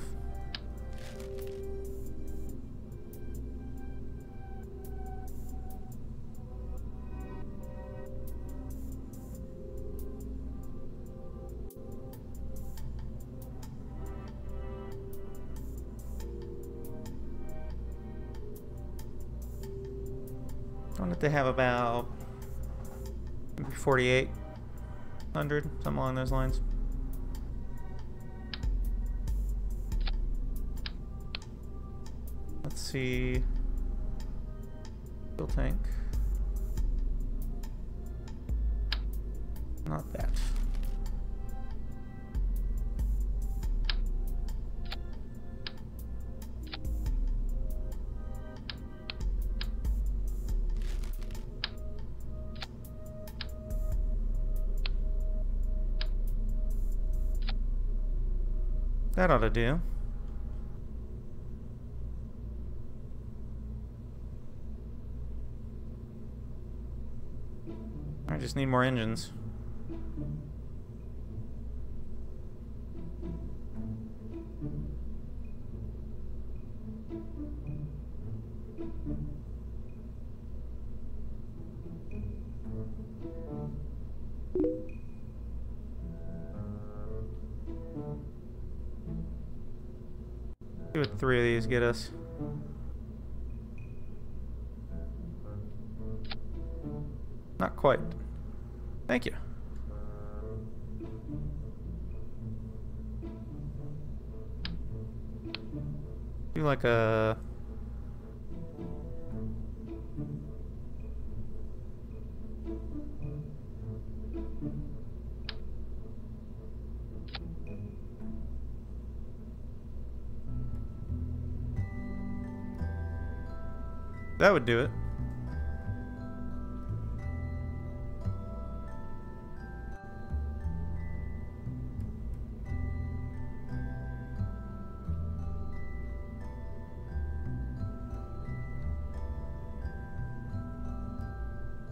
I wanted to have about maybe 4,800, something along those lines. Let's see. Fuel tank. Not that. That ought to do. I just need more engines. See what 3 of these get us. Not quite. Thank you. do like a... That would do it.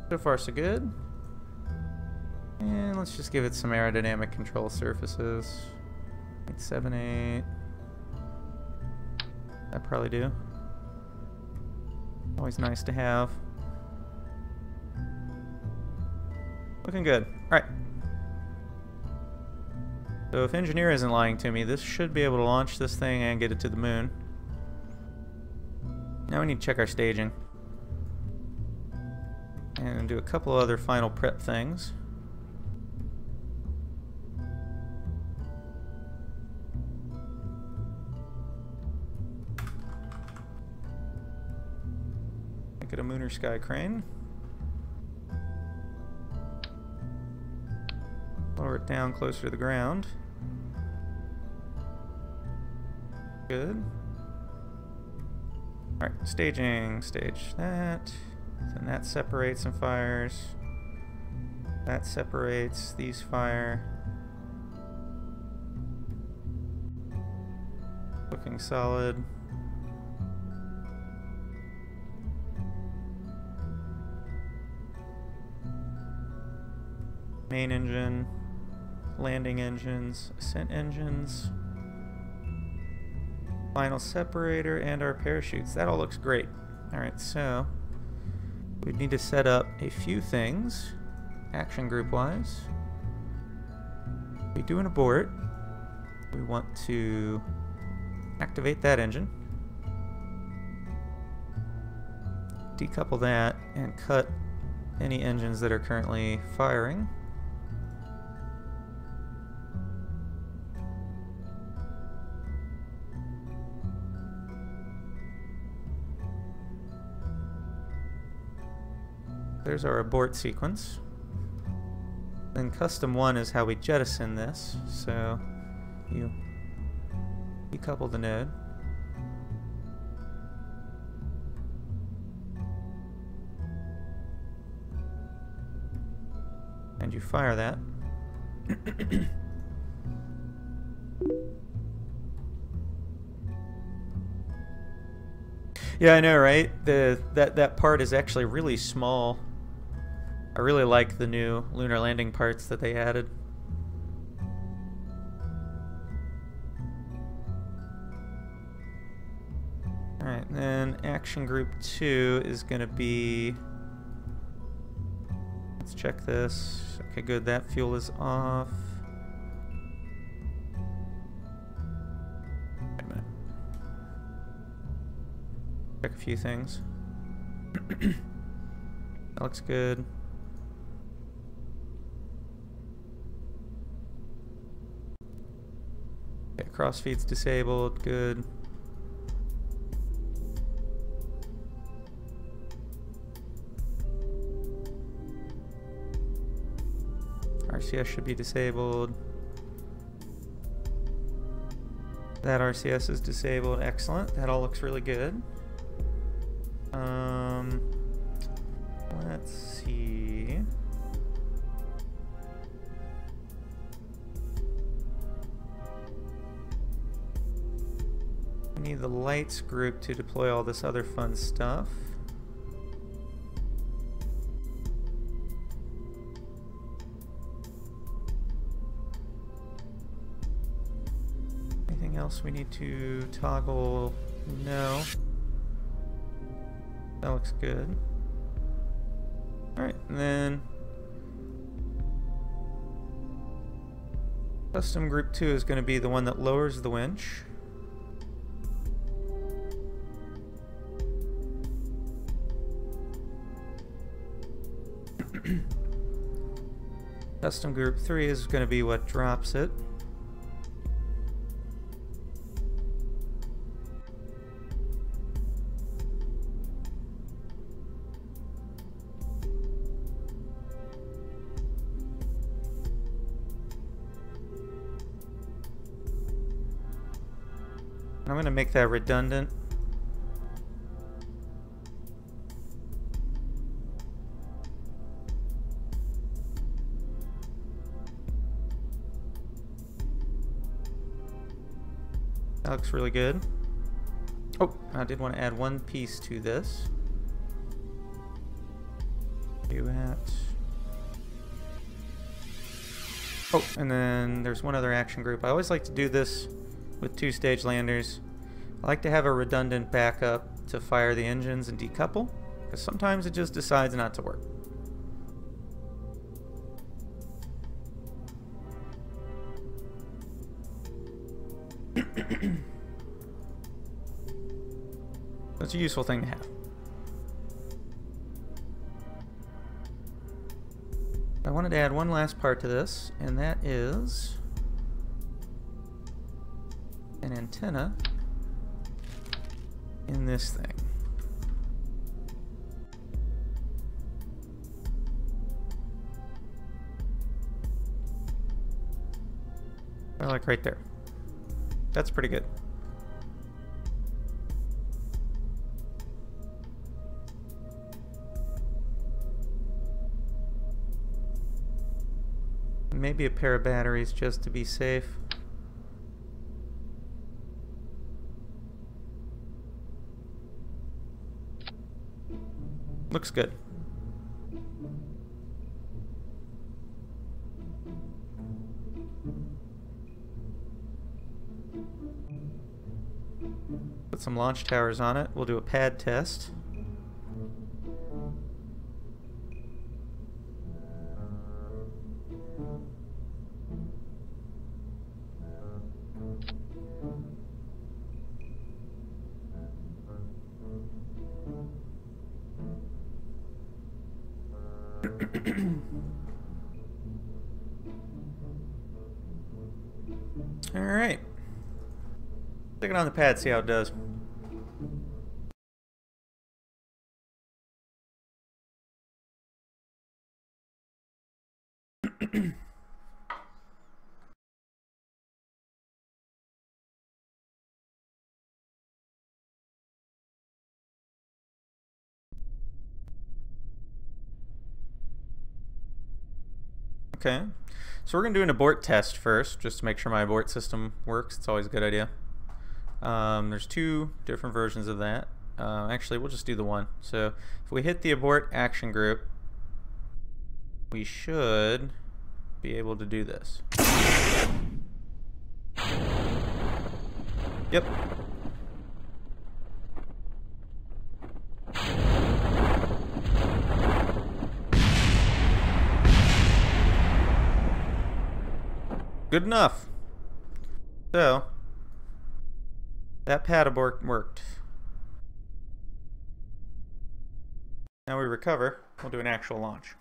So far, so good. And let's just give it some aerodynamic control surfaces. 878. That'd probably do. Always nice to have. Looking good. Alright. So if Engineer isn't lying to me, this should be able to launch this thing and get it to the moon. Now we need to check our staging. And do a couple other final prep things. Make it a Mooner Skycrane. Lower it down closer to the ground. Good. Alright, staging. Stage that. Then that separates and fires. That separates, these fire. Looking solid. Main engine, landing engines, ascent engines, final separator, and our parachutes. That all looks great. Alright, so we need to set up a few things, action group wise. We do an abort. We want to activate that engine, decouple that, and cut any engines that are currently firing. There's our abort sequence. Then custom 1 is how we jettison this. So you decouple the node. And you fire that. Yeah, I know, right? That part is actually really small. I really like the new lunar landing parts that they added. Alright, then action group 2 is going to be... Let's check this. Okay, good, that fuel is off. Wait a minute. Check a few things. That looks good. Okay, crossfeed's disabled, good. RCS should be disabled. That RCS is disabled, excellent. That all looks really good. Let's see. We need the lights group to deploy all this other fun stuff. Anything else we need to toggle? No. That looks good. Alright, and then custom group 2 is going to be the one that lowers the winch. Custom group 3 is going to be what drops it. I'm going to make that redundant. That looks really good. Oh, I did want to add one piece to this. Do that. Oh, and then there's one other action group. I always like to do this with two-stage landers. I like to have a redundant backup to fire the engines and decouple, because sometimes it just decides not to work. That's a useful thing to have. I wanted to add one last part to this, and that is an antenna in this thing. Like right there. That's pretty good. Maybe a pair of batteries just to be safe. Looks good. Put some launch towers on it. We'll do a pad test. Alright. Stick it on the pad, see how it does. Okay, so we're going to do an abort test first, just to make sure my abort system works. It's always a good idea. There's two different versions of that. Actually, we'll just do the one. So if we hit the abort action group, we should be able to do this. Yep. Good enough. So, that pad abort worked. Now we recover, we'll do an actual launch.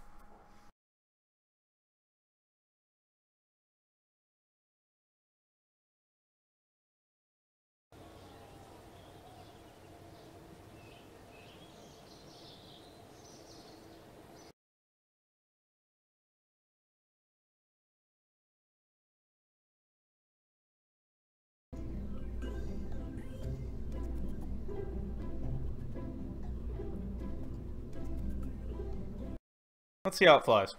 Let's see how it flies.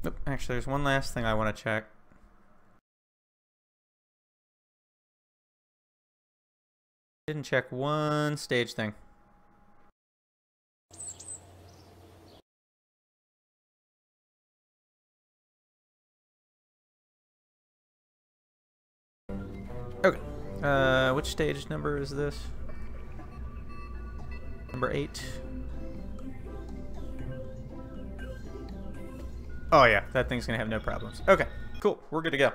Nope, actually there's one last thing I want to check. Didn't check one stage thing. Okay, which stage number is this? Number 8. Oh yeah, that thing's gonna have no problems. Okay, cool, we're good to go.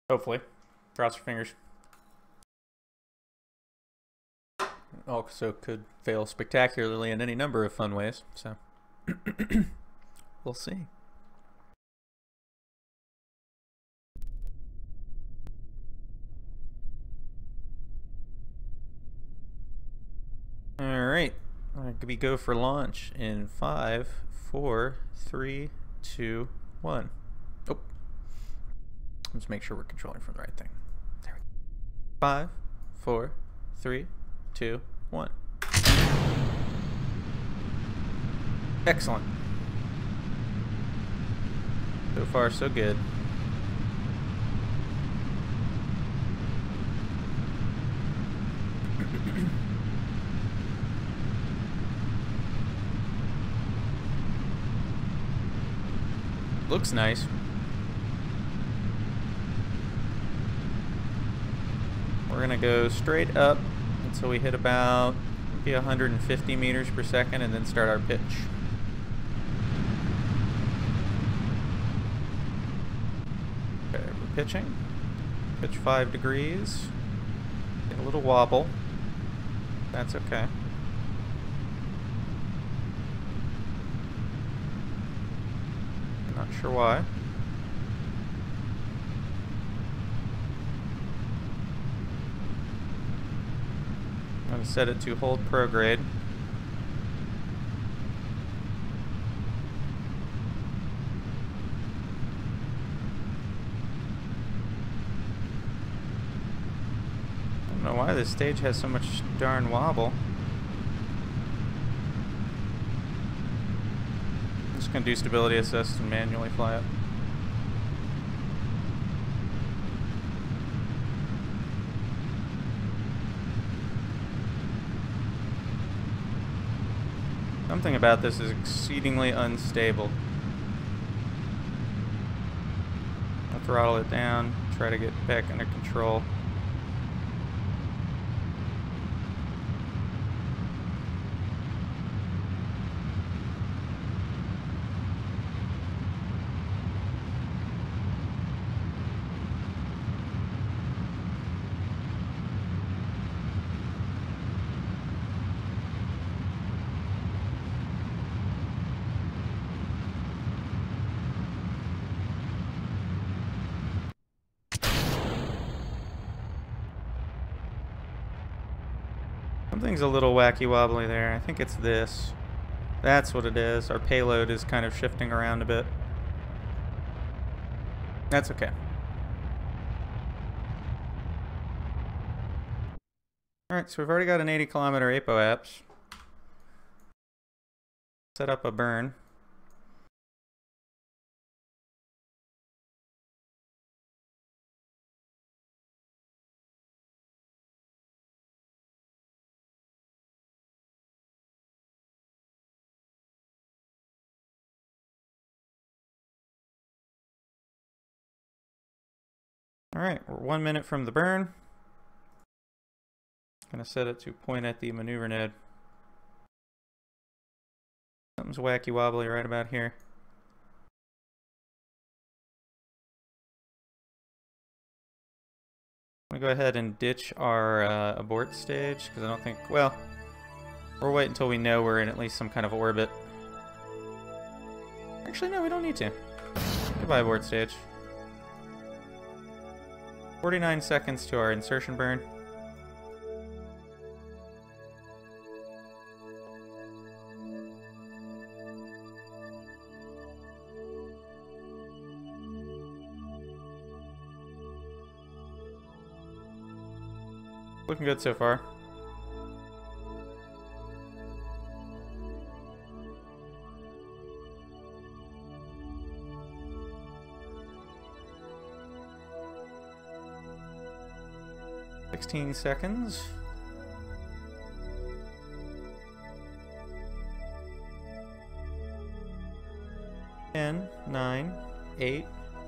Hopefully. Cross your fingers. Also could fail spectacularly in any number of fun ways, so we'll see. Alright, we go for launch in 5, 4, 3, 2, 1. Oh. Let's make sure we're controlling from the right thing. There we go. 5, 4, 3, 2, 1. Excellent. So far, so good. Looks nice. We're gonna go straight up until we hit about maybe 150 meters per second and then start our pitch. Okay, we're pitching. Pitch 5 degrees. Get a little wobble. That's okay. Not sure why. I'm going to set it to hold prograde. I don't know why this stage has so much darn wobble. Just going to do stability assist and manually fly it. Something about this is exceedingly unstable. I'll throttle it down, try to get back under control. Something's a little wacky wobbly there. I think it's this. That's what it is. Our payload is kind of shifting around a bit. That's okay. Alright, so we've already got an 80-kilometer apoapse. Set up a burn. Alright, we're 1 minute from the burn. Gonna set it to point at the maneuver node. Something's wacky wobbly right about here. I'm gonna go ahead and ditch our abort stage because I don't think, well, we'll wait until we know we're in at least some kind of orbit. Actually, no, we don't need to. Goodbye, abort stage. 49 seconds to our insertion burn. Looking good so far. $16 seconds. 10, 9, 8,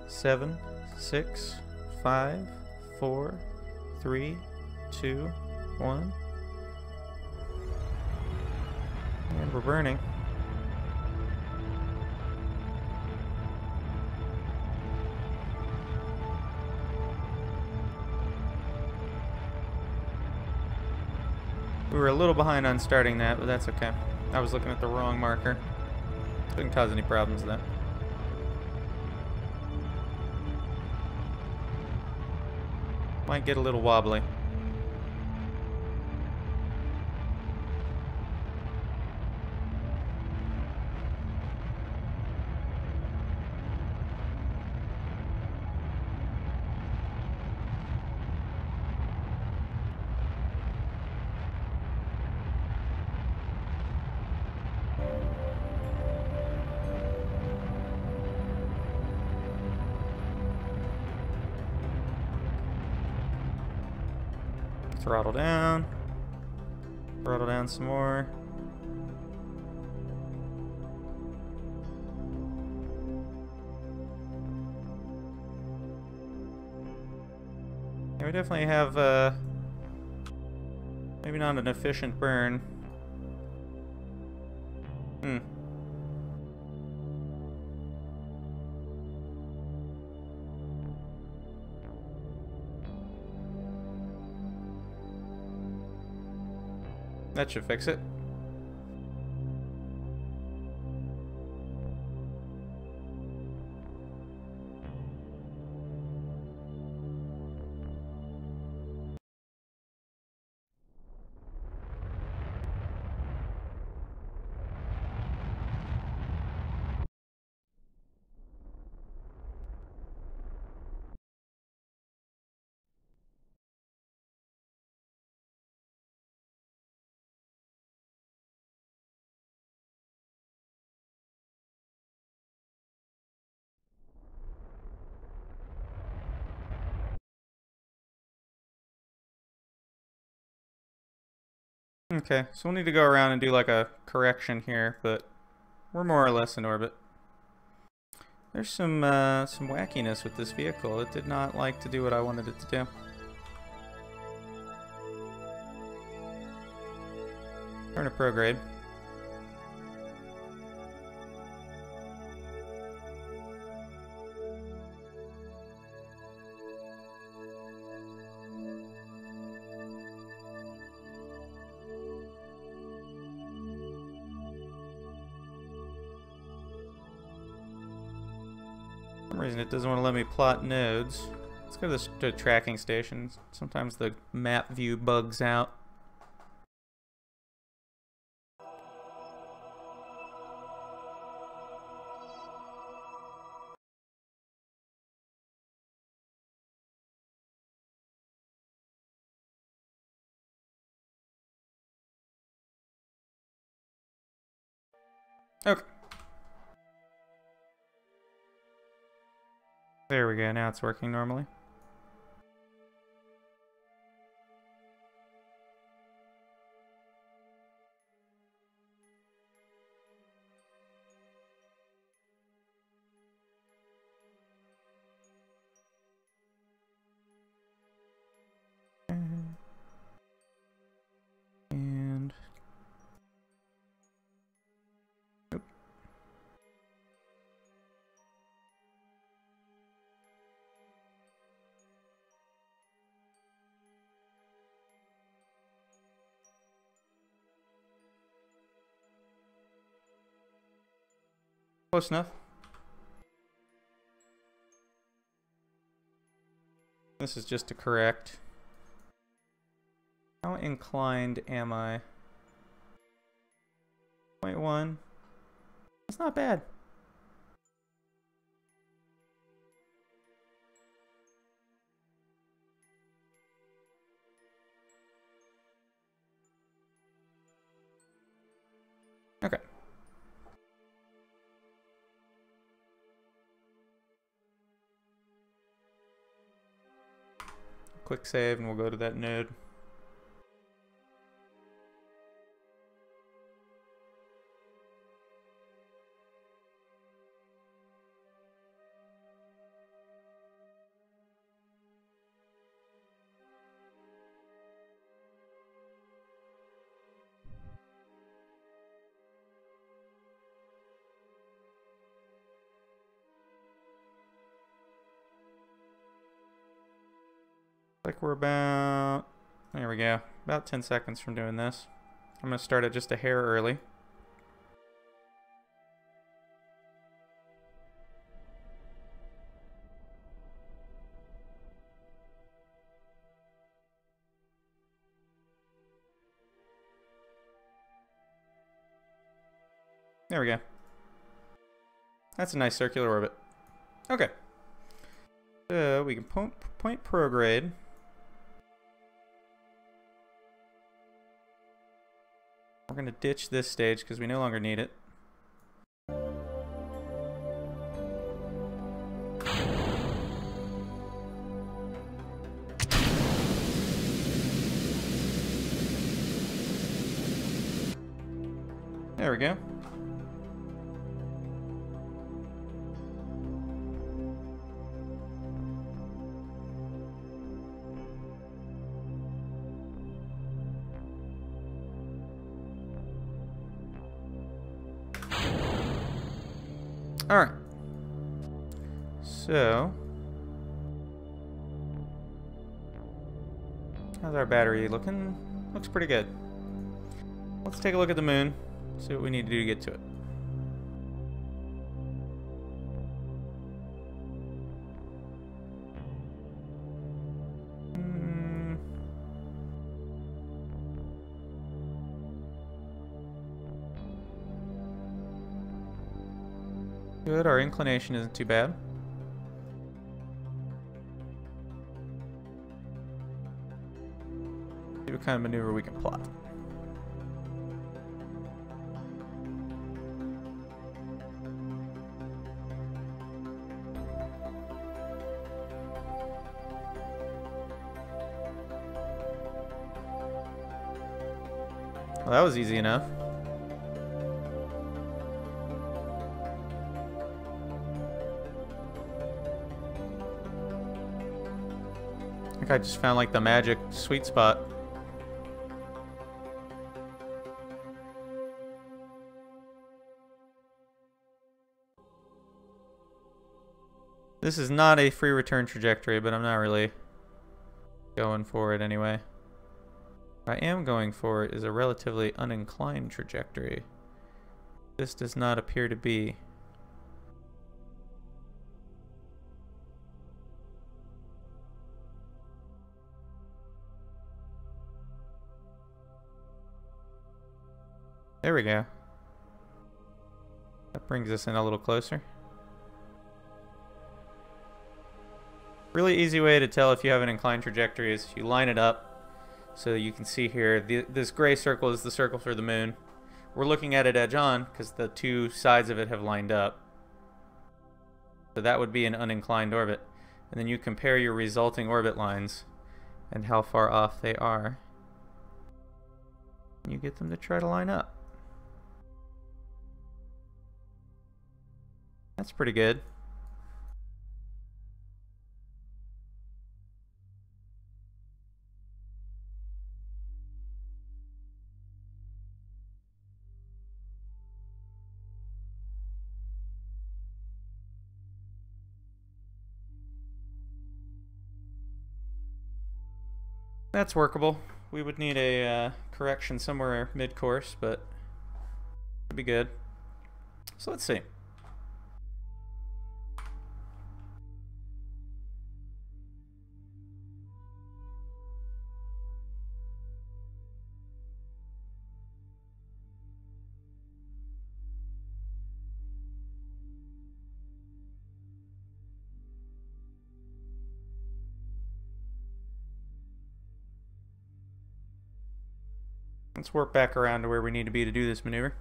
7, 6, 5, 4, 3, 2, 1. And we're burning. We were a little behind on starting that, but that's okay. I was looking at the wrong marker. Didn't cause any problems then. Might get a little wobbly. Throttle down. Throttle down some more. Yeah, we definitely have, maybe not an efficient burn. That should fix it. Okay, so we'll need to go around and do like a correction here, but we're more or less in orbit. There's some wackiness with this vehicle. It did not like to do what I wanted it to do. Turn to prograde. For some reason it doesn't want to let me plot nodes. Let's go to the tracking station. Sometimes the map view bugs out. Okay. There we go, now it's working normally. And nope. Close enough. This is just to correct. How inclined am I? 0.1. That's not bad. Okay. Quick save and we'll go to that node. Like we're about, there we go, about 10 seconds from doing this. I'm going to start it just a hair early. There we go. That's a nice circular orbit. Okay. So we can point prograde. We're going to ditch this stage because we no longer need it. There we go. Alright. So, how's our battery looking? Looks pretty good. Let's take a look at the moon, see what we need to do to get to it. Good, our inclination isn't too bad. See what kind of maneuver we can plot. Well, that was easy enough. I think I just found like the magic sweet spot. This is not a free return trajectory, but I'm not really going for it anyway. What I am going for is a relatively uninclined trajectory. This does not appear to be. There we go. That brings us in a little closer. Really easy way to tell if you have an inclined trajectory is you line it up. So you can see here, this gray circle is the circle for the moon. We're looking at it edge on because the two sides of it have lined up. So that would be an uninclined orbit. And then you compare your resulting orbit lines and how far off they are. You get them to try to line up. That's pretty good. That's workable. We would need a correction somewhere mid-course, but it'd be good. So let's see. Let's work back around to where we need to be to do this maneuver.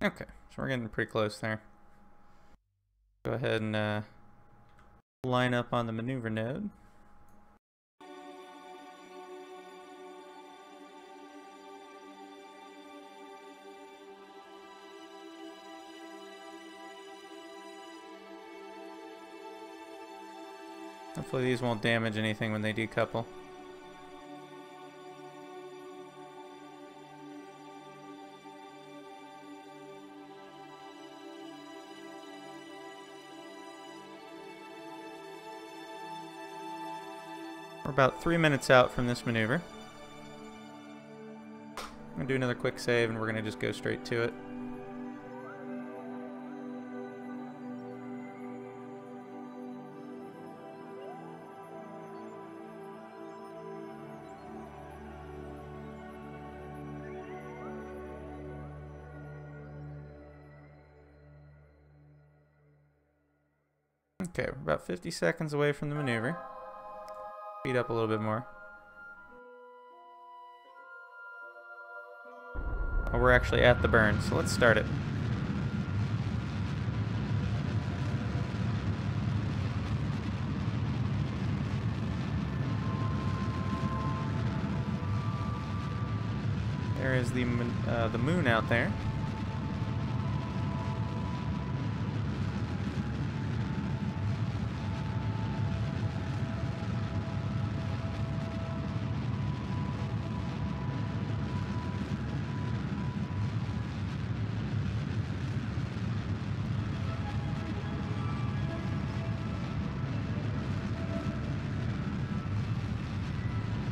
Okay, so we're getting pretty close there. Go ahead and line up on the maneuver node. Hopefully these won't damage anything when they decouple. We're about 3 minutes out from this maneuver. I'm going to do another quick save and we're going to just go straight to it. Okay, we're about 50 seconds away from the maneuver. Speed up a little bit more. Oh, we're actually at the burn, so let's start it. There is the moon out there.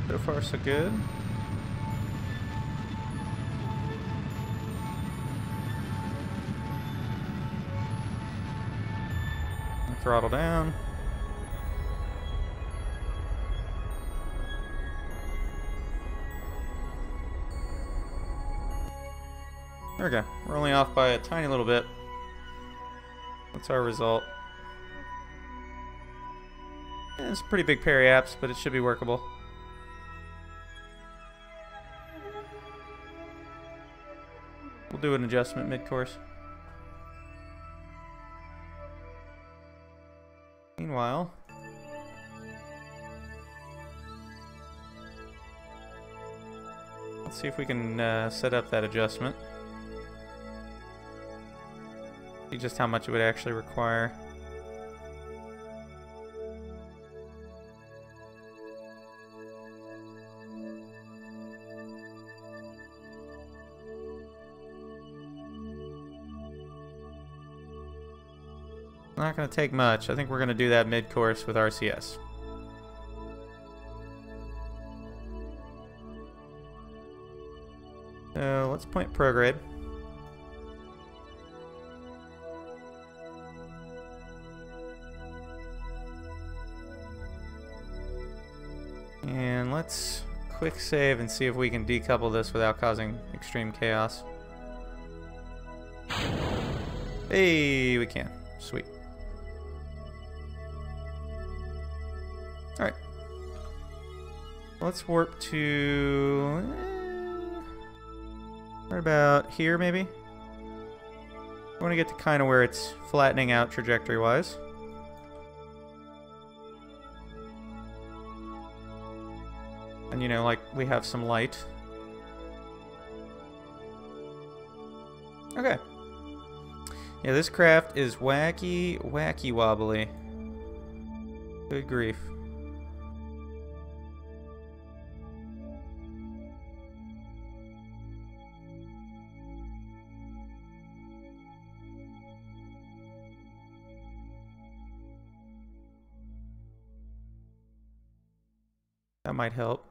So far, so good. Throttle down. There we go. We're only off by a tiny little bit. What's our result? Yeah, it's a pretty big periaps, but it should be workable. We'll do an adjustment mid-course. Meanwhile, let's see if we can set up that adjustment. See just how much it would actually require. Not going to take much. I think we're going to do that mid-course with RCS. So let's point prograde. And let's quick save and see if we can decouple this without causing extreme chaos. Hey, we can. Sweet. Alright. Let's warp to... right about here, maybe? I want to get to kind of where it's flattening out trajectory-wise. And, you know, like, we have some light. Okay. Yeah, this craft is wacky wobbly. Good grief. That might help.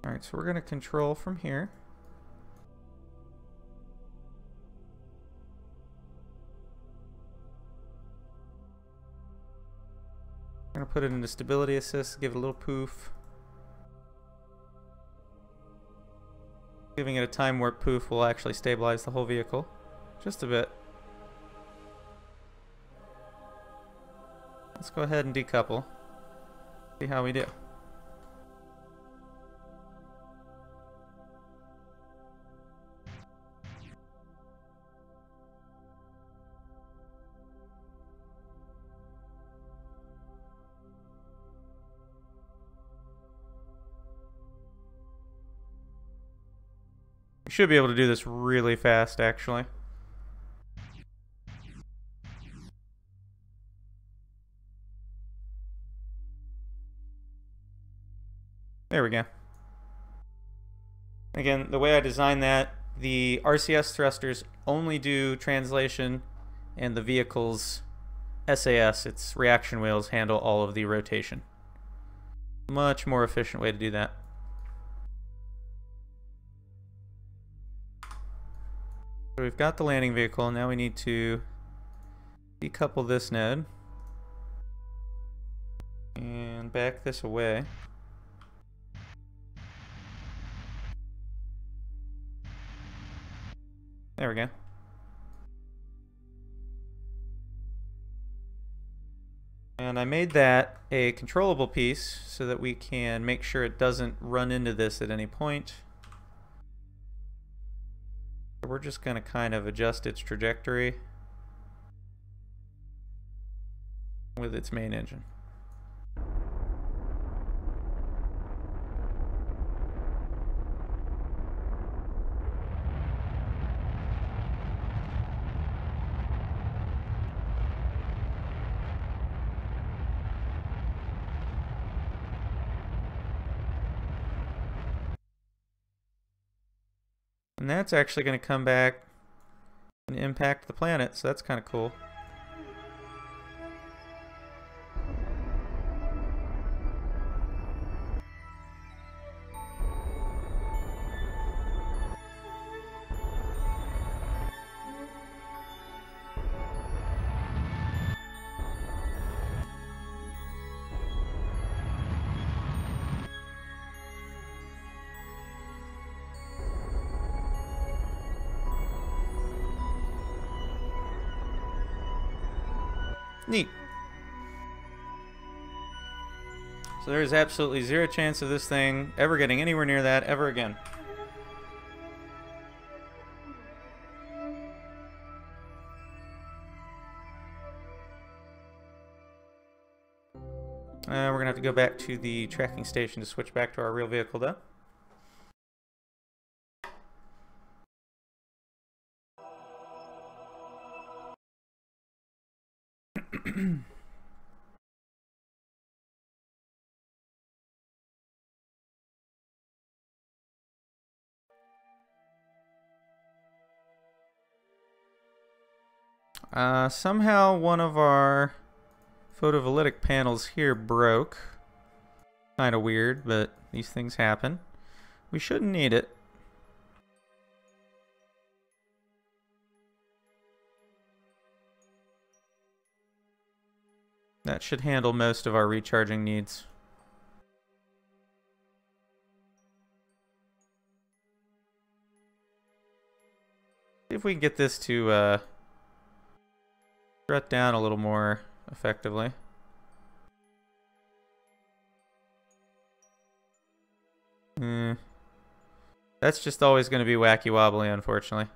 Alright, so we're going to control from here. I'm going to put it into stability assist, give it a little poof. Giving it a time warp poof will actually stabilize the whole vehicle. Just a bit. Let's go ahead and decouple. See how we do. We should be able to do this really fast, actually. There we go. Again, the way I designed that, the RCS thrusters only do translation, and the vehicle's SAS, its reaction wheels, handle all of the rotation. Much more efficient way to do that. So we've got the landing vehicle, now we need to decouple this node. And back this away. There we go. And I made that a controllable piece so that we can make sure it doesn't run into this at any point. We're just going to kind of adjust its trajectory with its main engine. And that's actually going to come back and impact the planet, so that's kind of cool. Neat. So there is absolutely zero chance of this thing ever getting anywhere near that ever again. We're gonna have to go back to the tracking station to switch back to our real vehicle though. Somehow one of our photovoltaic panels here broke. Kind of weird, but these things happen. We shouldn't need it. That should handle most of our recharging needs. See if we can get this to strut down a little more effectively. That's just always going to be wacky wobbly, unfortunately.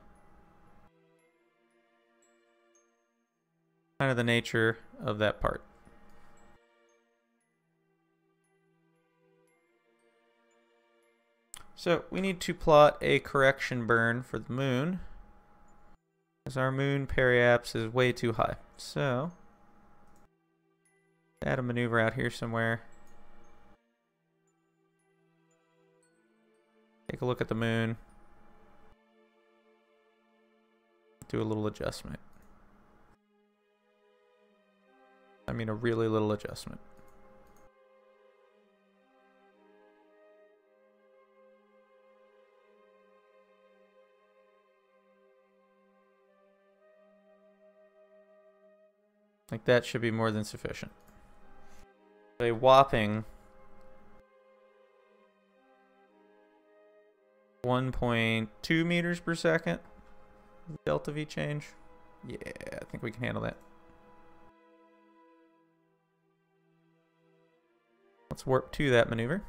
Kind of the nature of that part. So we need to plot a correction burn for the moon, as our moon periaps is way too high. So add a maneuver out here somewhere. Take a look at the moon. Do a little adjustment. I mean a really little adjustment. Like that should be more than sufficient. A whopping 1.2 meters per second delta V change. Yeah, I think we can handle that. Let's warp to that maneuver.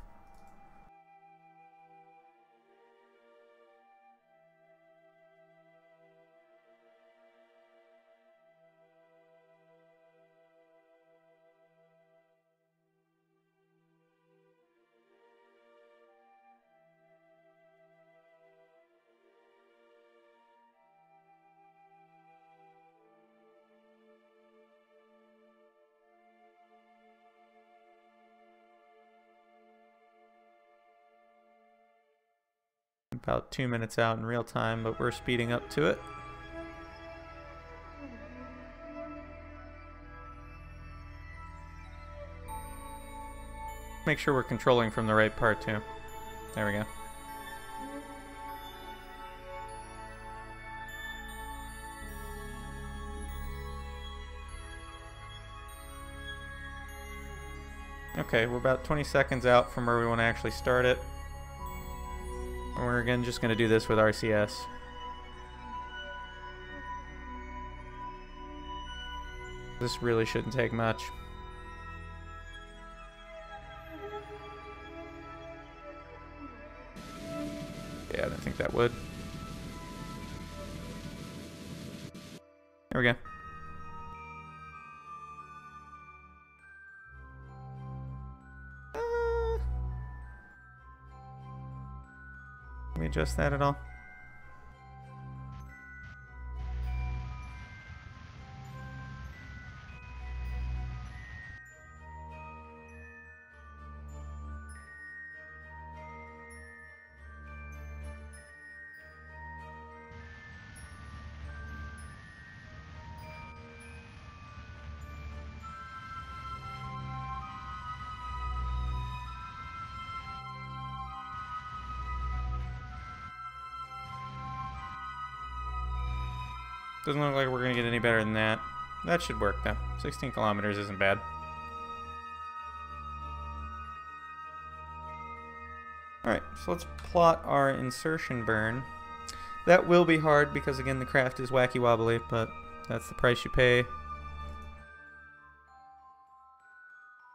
About 2 minutes out in real time, but we're speeding up to it. Make sure we're controlling from the right part too. There we go. Okay, we're about 20 seconds out from where we want to actually start it. And we're again just going to do this with RCS. This really shouldn't take much. Yeah, I don't think that would. There we go. Can we adjust that at all? Doesn't look like we're going to get any better than that. That should work though. 16 kilometers isn't bad. Alright, so let's plot our insertion burn. That will be hard because again the craft is wacky wobbly, but that's the price you pay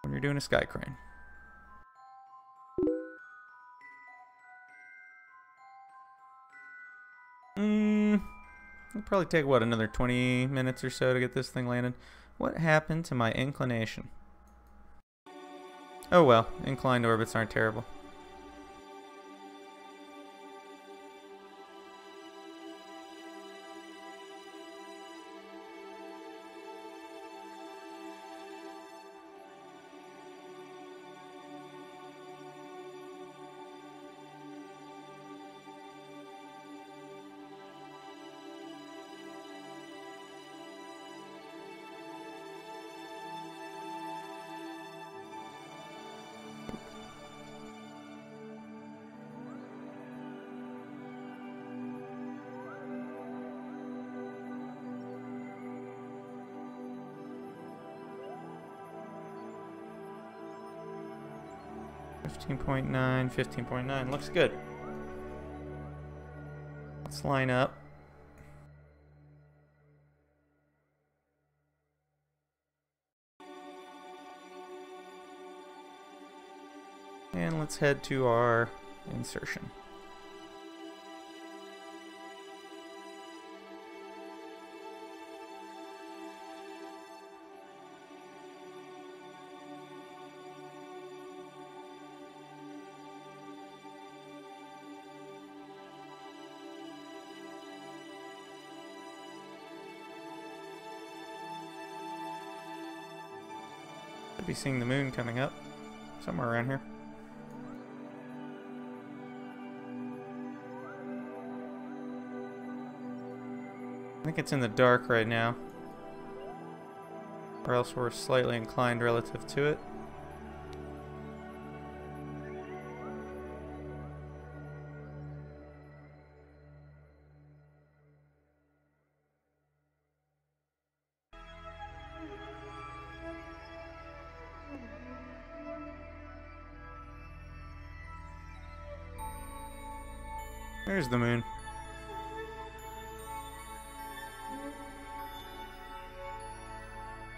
when you're doing a Skycrane. It'll probably take, what, another 20 minutes or so to get this thing landed. What happened to my inclination? Oh well, inclined orbits aren't terrible. .9, 15.9, looks good. Let's line up. And let's head to our insertion. Should be seeing the moon coming up somewhere around here. I think it's in the dark right now, or else we're slightly inclined relative to it. There's the moon.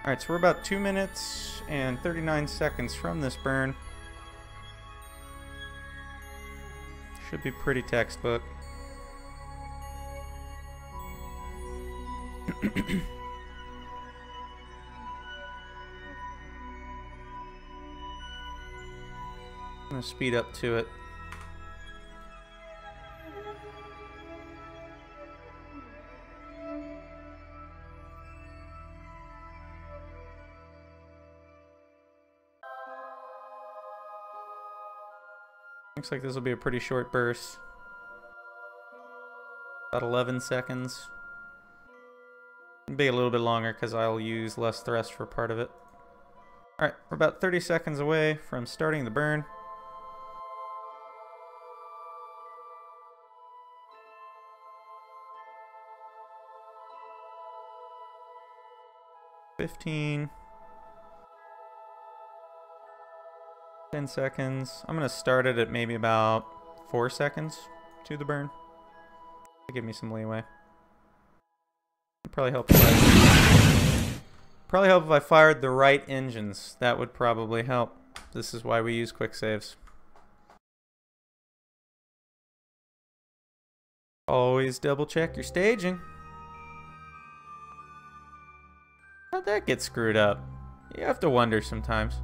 Alright, so we're about 2 minutes and 39 seconds from this burn. Should be pretty textbook. I'm gonna speed up to it. Looks like this will be a pretty short burst. About 11 seconds. It'll be a little bit longer because I'll use less thrust for part of it. Alright, we're about 30 seconds away from starting the burn. $15. 10 seconds. I'm going to start it at maybe about 4 seconds to the burn. To give me some leeway. It'd probably help if I fired the right engines. That would probably help. This is why we use quick saves. Always double check your staging. How'd that get screwed up? You have to wonder sometimes.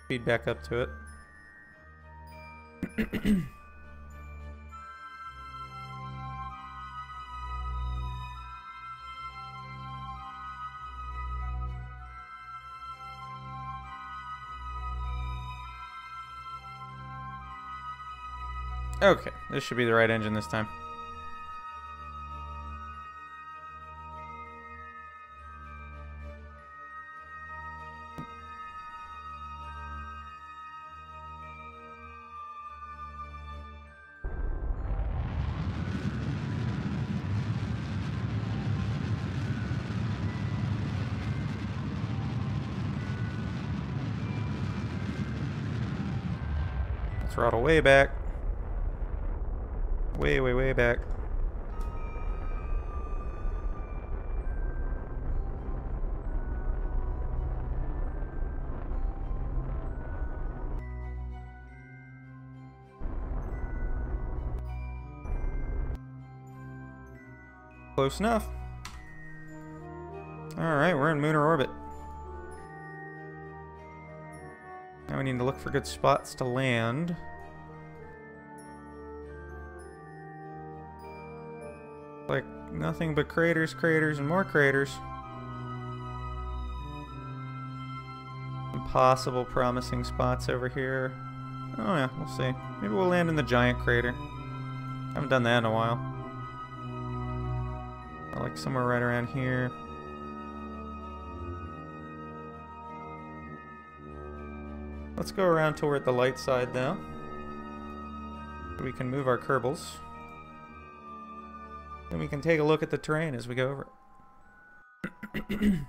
Speed back up to it. Okay, this should be the right engine this time. Throttle way back. Way back. Close enough. Alright, we're in lunar orbit. Now we need to look for good spots to land. Like nothing but craters, craters, and more craters. Impossible promising spots over here. Oh yeah, we'll see. Maybe we'll land in the giant crater. Haven't done that in a while. Or like somewhere right around here. Let's go around toward the light side now. We can move our Kerbals. And we can take a look at the terrain as we go over it.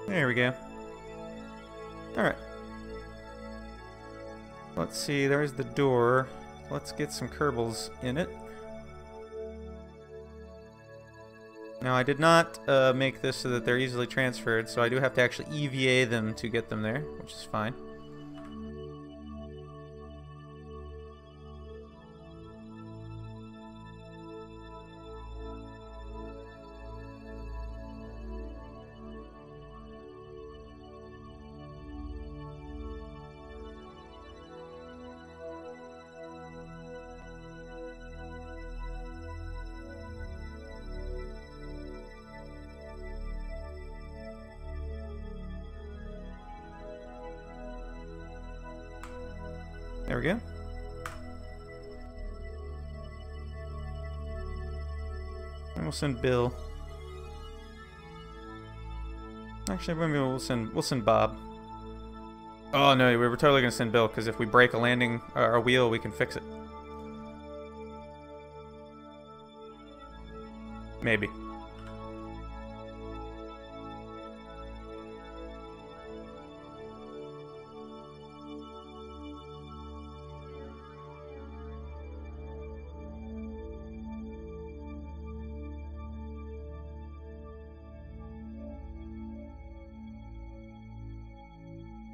There we go. Alright. Let's see, there's the door. Let's get some Kerbals in it. Now I did not make this so that they're easily transferred, so I do have to actually EVA them to get them there, which is fine. There we go. And we'll send Bill. Actually, maybe we'll send Bob. Oh no, we were totally gonna send Bill because if we break a landing or wheel, we can fix it. Maybe.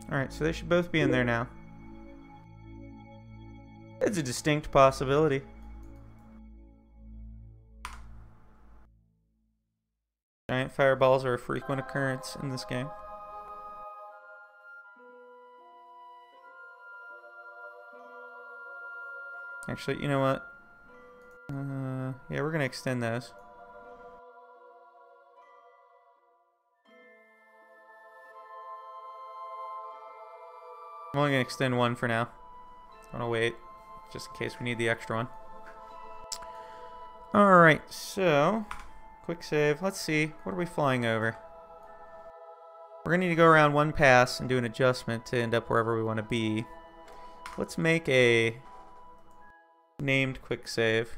Alright, so they should both be in there now. It's a distinct possibility. Giant fireballs are a frequent occurrence in this game. Actually, you know what? Yeah, we're gonna extend those. I'm only gonna extend one for now. I wanna wait, just in case we need the extra one. Alright, so quick save. Let's see, what are we flying over? We're gonna need to go around one pass and do an adjustment to end up wherever we want to be. Let's make a named quick save.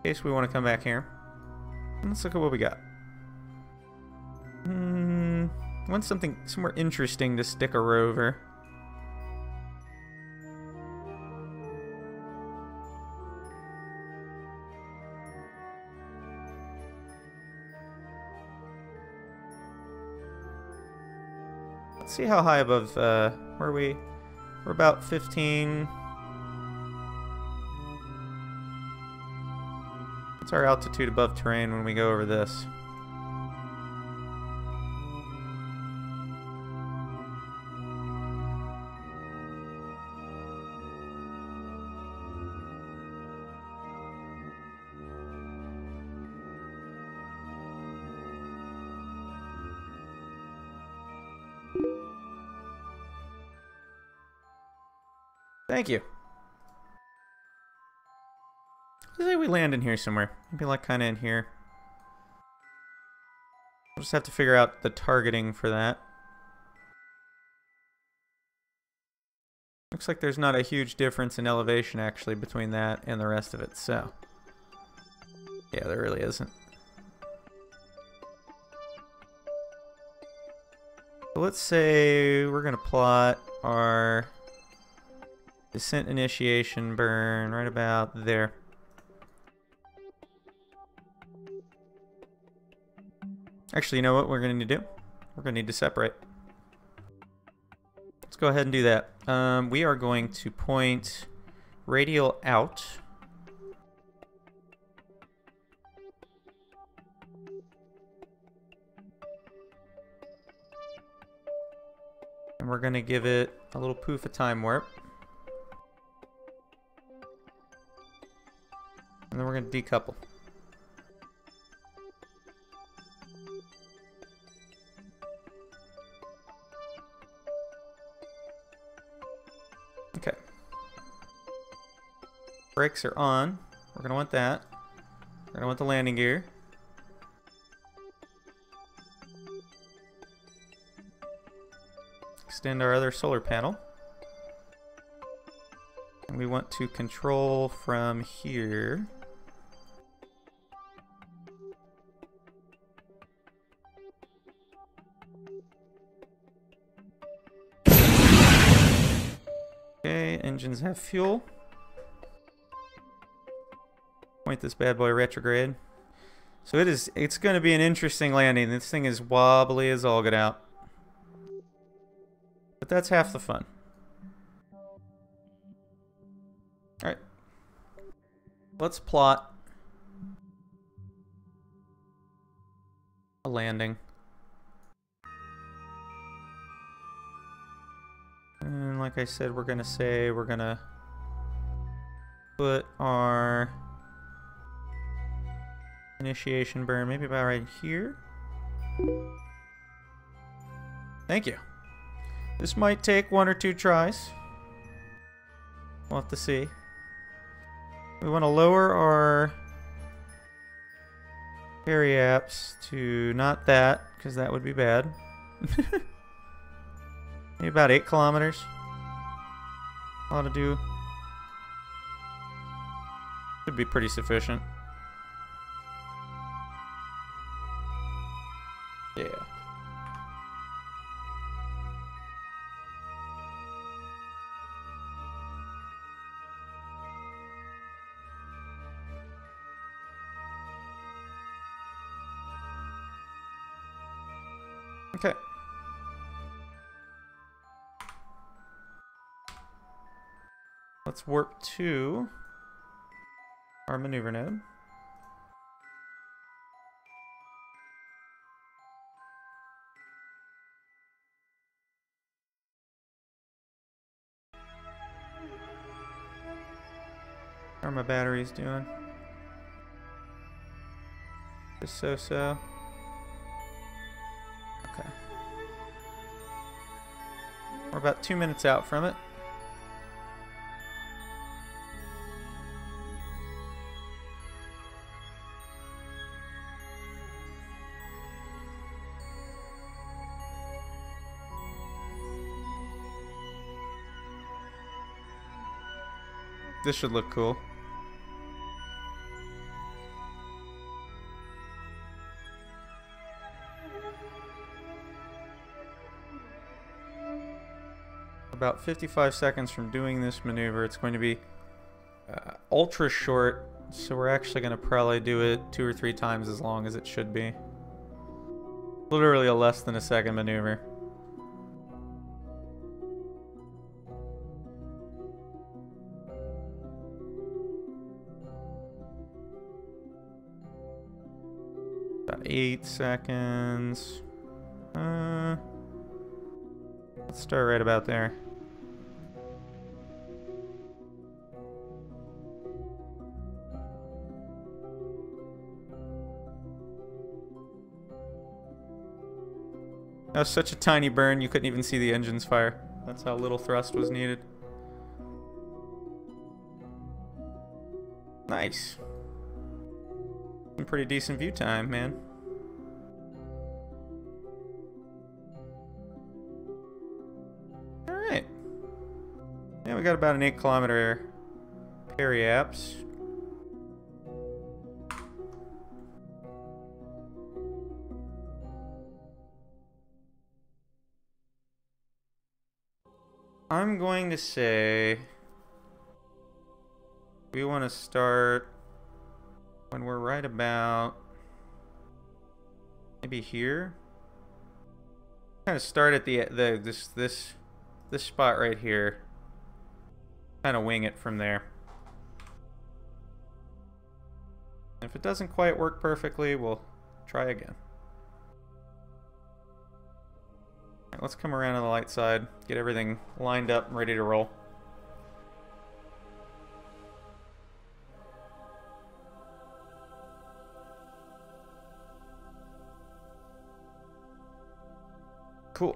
In case we want to come back here. Let's look at what we got. Want something somewhere interesting to stick a rover. Let's see how high above where are we? We're about 15. What's our altitude above terrain when we go over this? Thank you. Let's say we land in here somewhere. Maybe like kind of in here. We'll just have to figure out the targeting for that. Looks like there's not a huge difference in elevation actually between that and the rest of it, so. Yeah, there really isn't. So let's say we're gonna plot our descent initiation burn right about there. Actually, you know what we're going to need to do? We're going to need to separate. Let's go ahead and do that. We are going to point radial out. And we're going to give it a little poof of time warp. And then we're going to decouple. Okay. Brakes are on. We're going to want that. We're going to want the landing gear. Extend our other solar panel. And we want to control from here. Okay, engines have fuel. Point this bad boy retrograde. So it's going to be an interesting landing. This thing is wobbly as all get out. But that's half the fun. Alright. Let's plot a landing. And like I said, we're going to say we're going to put our initiation burn maybe about right here. Thank you. This might take 1 or 2 tries. We'll have to see. We want to lower our periaps to not that, because that would be bad. Maybe about 8 kilometers. Ought to do. Should be pretty sufficient. Yeah. Okay. Let's warp to our maneuver node. How are my batteries doing? Just so. Okay. We're about 2 minutes out from it. This should look cool. About 55 seconds from doing this maneuver, it's going to be ultra short, so we're actually going to probably do it 2 or 3 times as long as it should be. Literally a less than a second maneuver. About 8 seconds. Let's start right about there. That was such a tiny burn, you couldn't even see the engines fire. That's how little thrust was needed. Nice. Some pretty decent view time, man. Alright. Yeah, we got about an 8-kilometer periapse. I'm going to say we want to start when we're right about maybe here. Kind of start at this spot right here. Kind of wing it from there. If it doesn't quite work perfectly, we'll try again. Alright, let's come around on the light side, get everything lined up and ready to roll. Cool.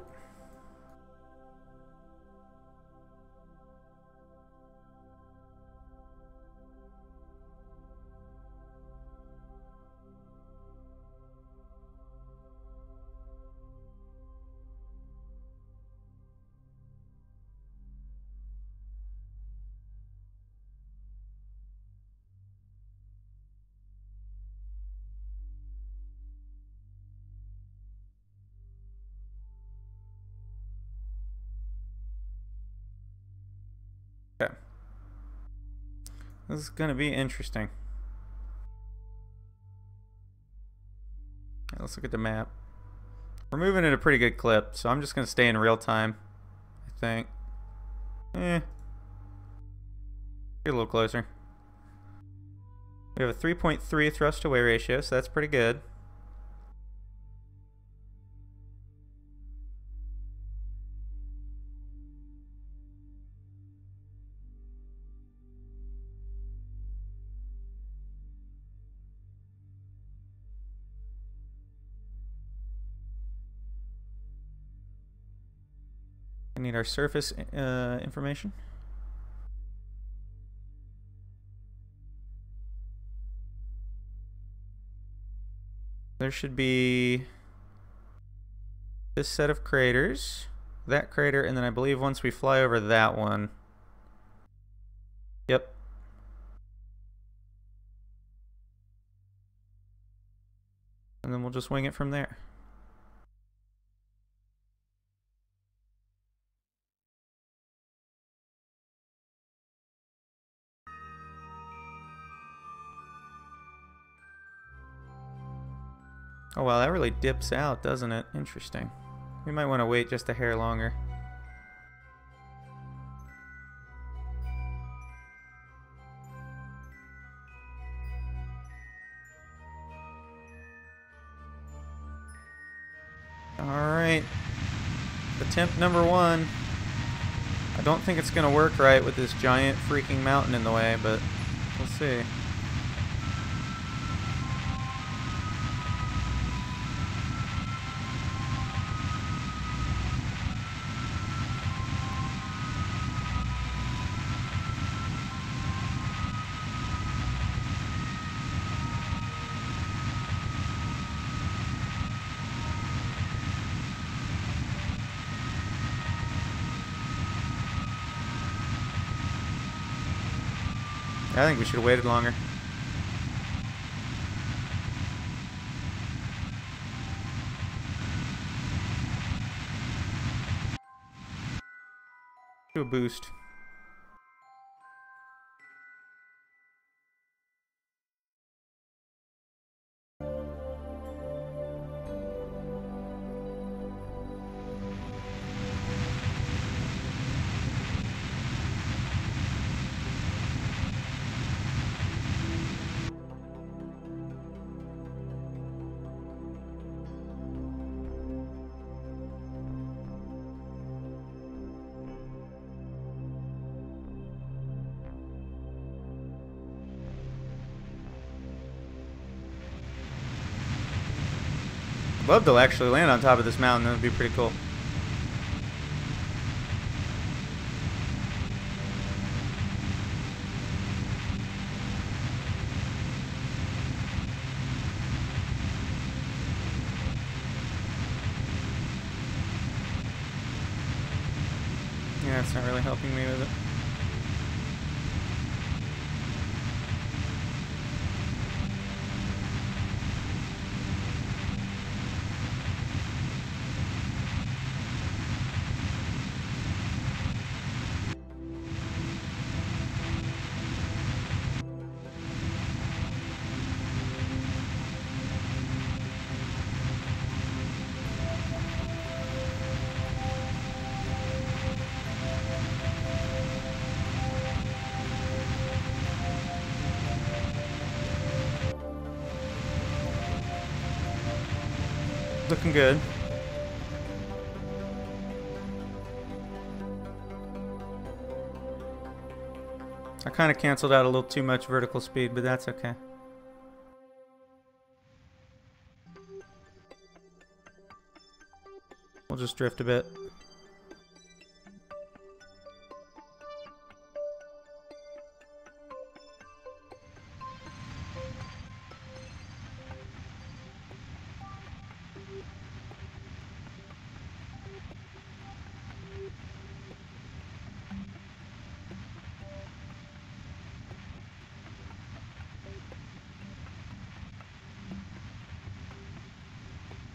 Okay. This is going to be interesting. Okay, let's look at the map. We're moving at a pretty good clip, so I'm just going to stay in real time, I think. Get a little closer. We have a 3.3 thrust to weight ratio, so that's pretty good. We need our surface information. There should be this set of craters, that crater, and then I believe once we fly over that one. Yep. And then we'll just wing it from there. Oh wow, that really dips out, doesn't it? Interesting. We might want to wait just a hair longer. Alright. Attempt number 1. I don't think it's going to work right with this giant freaking mountain in the way, but We'll see. I think we should have waited longer. Do a boost. I'd love to actually land on top of this mountain. That would be pretty cool. Yeah, it's not really helping me with it. Looking good. I kind of canceled out a little too much vertical speed, but that's okay. We'll just drift a bit.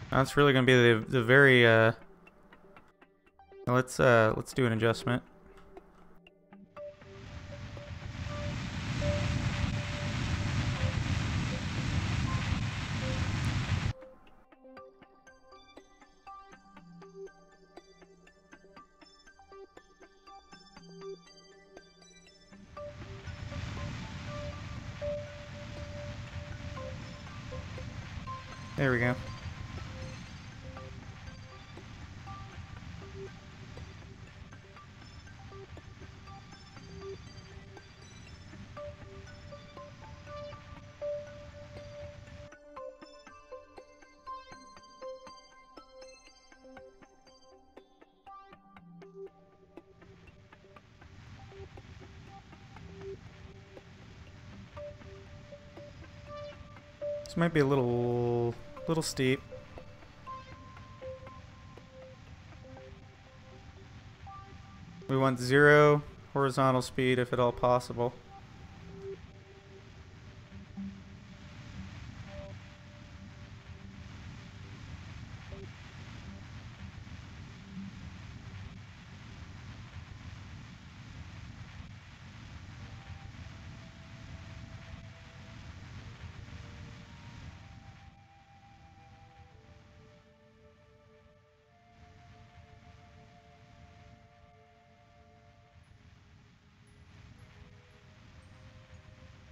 That's really gonna be the very let's do an adjustment. There we go. This might be a little steep. We want 0 horizontal speed if at all possible.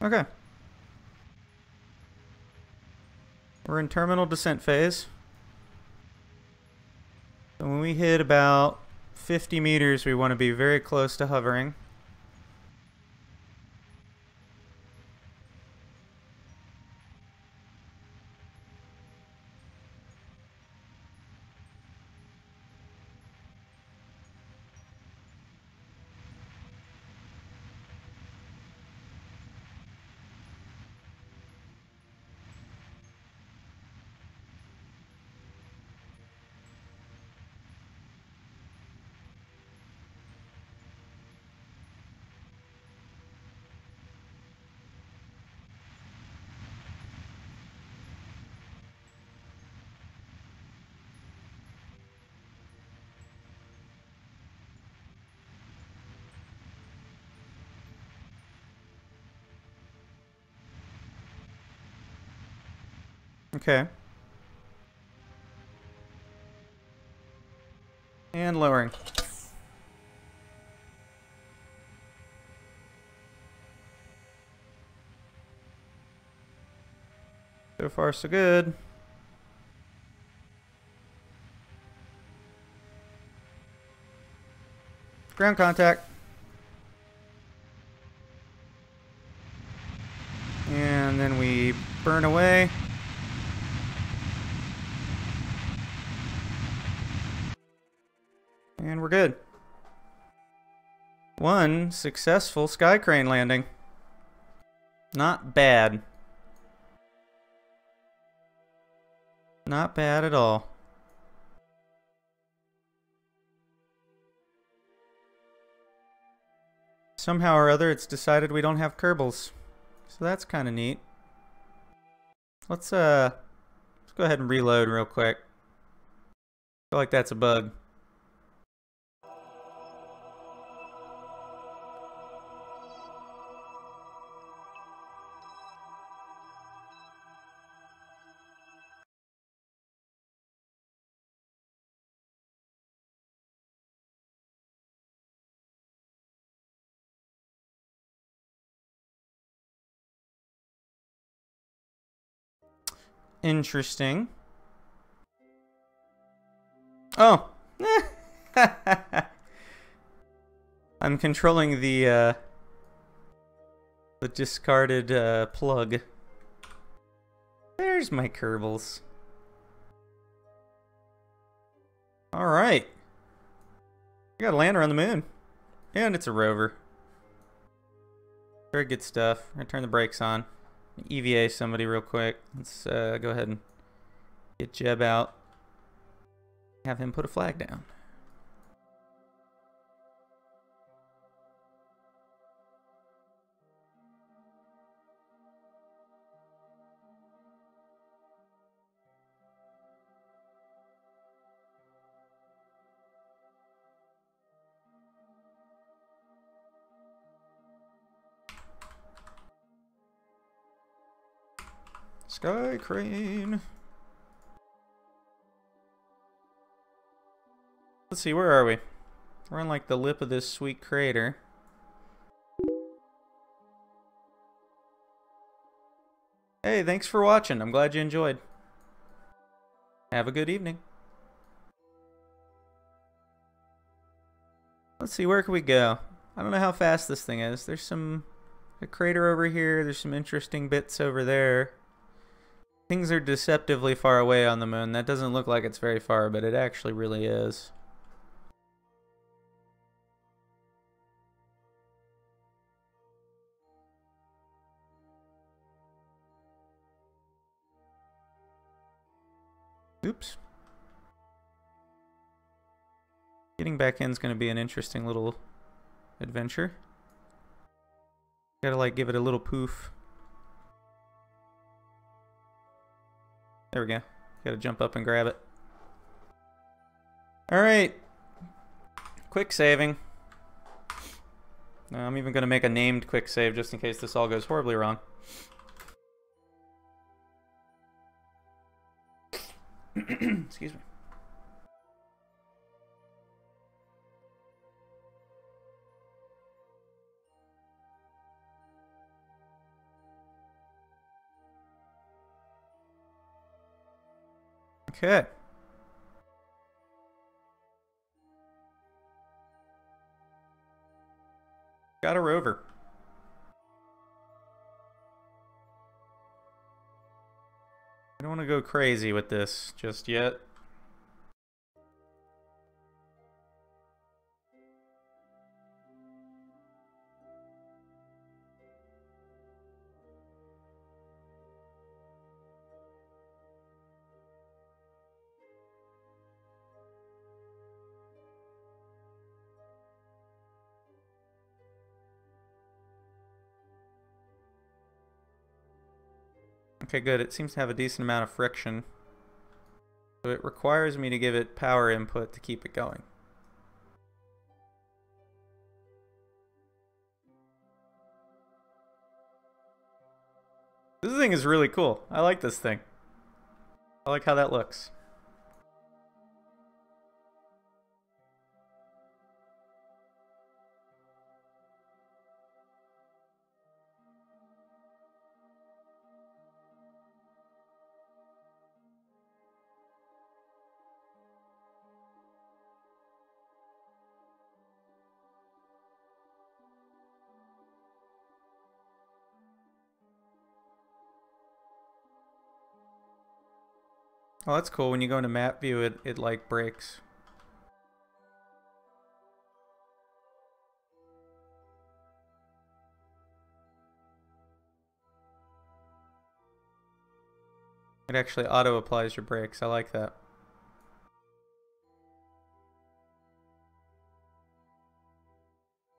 Okay. We're in terminal descent phase. So when we hit about 50 meters, we want to be very close to hovering. Okay. And lowering. So far, so good. Ground contact. And then we burn away. And we're good. One successful Skycrane landing. Not bad. Not bad at all. Somehow or other, it's decided we don't have Kerbals. So that's kind of neat. Let's go ahead and reload real quick. I feel like that's a bug. Interesting. Oh. I'm controlling the discarded plug. There's my Kerbals. Alright. We got a lander on the moon. And it's a rover. Very good stuff. I'm gonna turn the brakes on. EVA somebody real quick. Let's go ahead and get Jeb out. Have him put a flag down. Skycrane. Let's see, where are we? We're on like the lip of this sweet crater. Hey, thanks for watching. I'm glad you enjoyed. Have a good evening. Let's see, where can we go? I don't know how fast this thing is. There's a crater over here. There's some interesting bits over there. Things are deceptively far away on the moon. That doesn't look like it's very far, but it actually really is. Oops. Getting back in is going to be an interesting little adventure. Gotta like give it a little poof. There we go. Gotta jump up and grab it. Alright. Quick saving. I'm even gonna make a named quick save just in case this all goes horribly wrong. Excuse me. Okay. Got a rover. I don't want to go crazy with this just yet. Okay, good. It seems to have a decent amount of friction. So it requires me to give it power input to keep it going. This thing is really cool. I like this thing. I like how that looks. Oh, that's cool. When you go into map view, it like breaks. It actually auto applies your brakes. I like that.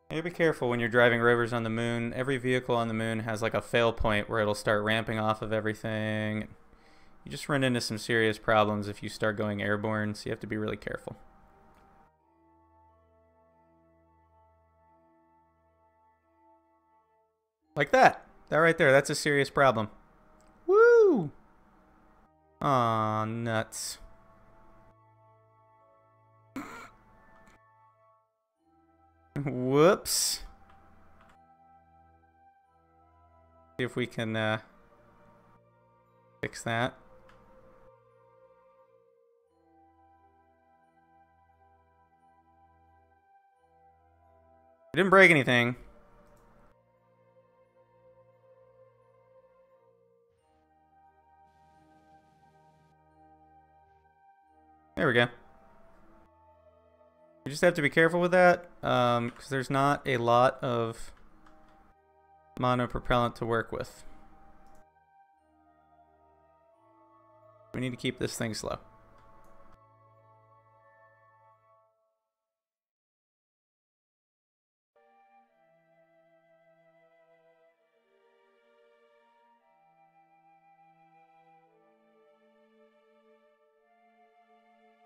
You gotta be careful when you're driving rovers on the moon. Every vehicle on the moon has like a fail point where it'll start ramping off of everything. You just run into some serious problems if you start going airborne, so you have to be really careful. Like that. That right there, that's a serious problem. Woo! Aw, nuts. Whoops. See if we can fix that. I didn't break anything. There we go. You just have to be careful with that, because there's not a lot of monopropellant to work with. We need to keep this thing slow.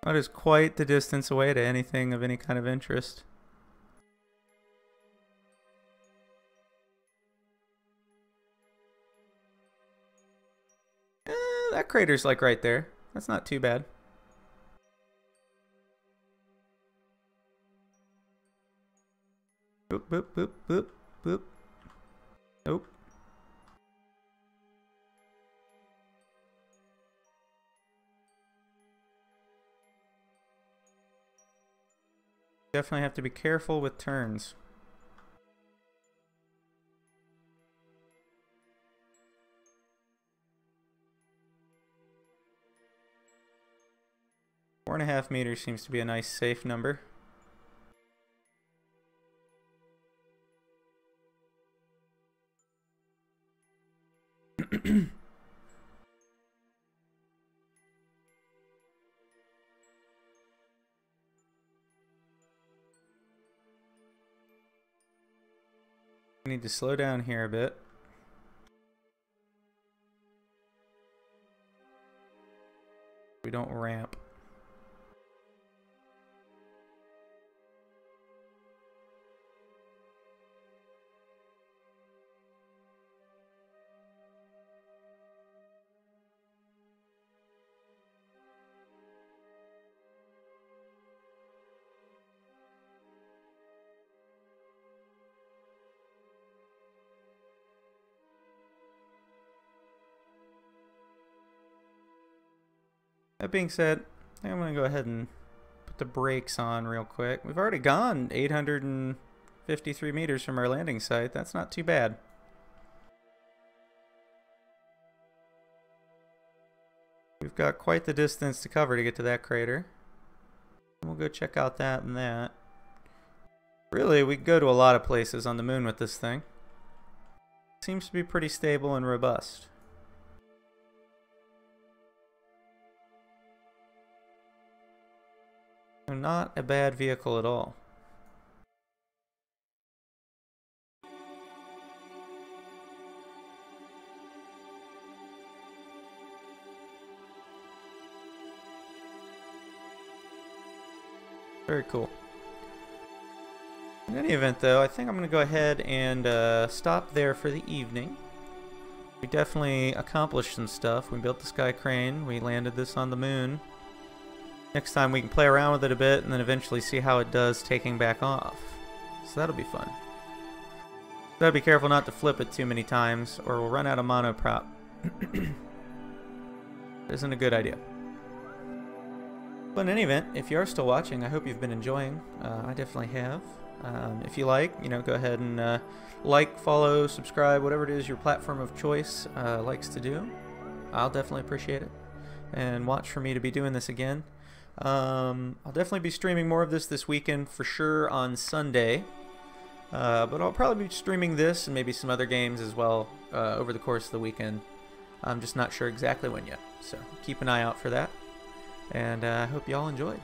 That is quite the distance away to anything of any kind of interest. That crater's like right there. That's not too bad. Boop, boop, boop, boop, boop. Nope. Definitely have to be careful with turns. Four and a half meters seems to be a nice safe number. We need to slow down here a bit. We don't ramp. That being said, I think I'm going to go ahead and put the brakes on real quick. We've already gone 853 meters from our landing site. That's not too bad. We've got quite the distance to cover to get to that crater. We'll go check out that and that. Really, we can go to a lot of places on the moon with this thing. Seems to be pretty stable and robust. Not a bad vehicle at all. Very cool. In any event though, I think I'm going to go ahead and stop there for the evening. We definitely accomplished some stuff. We built the Skycrane. We landed this on the moon. Next time we can play around with it a bit and then eventually see how it does taking back off. So that'll be fun. Gotta be careful not to flip it too many times or we'll run out of monoprop. Isn't a good idea. But in any event, if you are still watching, I hope you've been enjoying. I definitely have. If you like, you know, go ahead and like, follow, subscribe, whatever it is your platform of choice likes to do. I'll definitely appreciate it. And watch for me to be doing this again. I'll definitely be streaming more of this weekend for sure on Sunday. But I'll probably be streaming this and maybe some other games as well over the course of the weekend. I'm just not sure exactly when yet. So keep an eye out for that. And I hope you all enjoyed.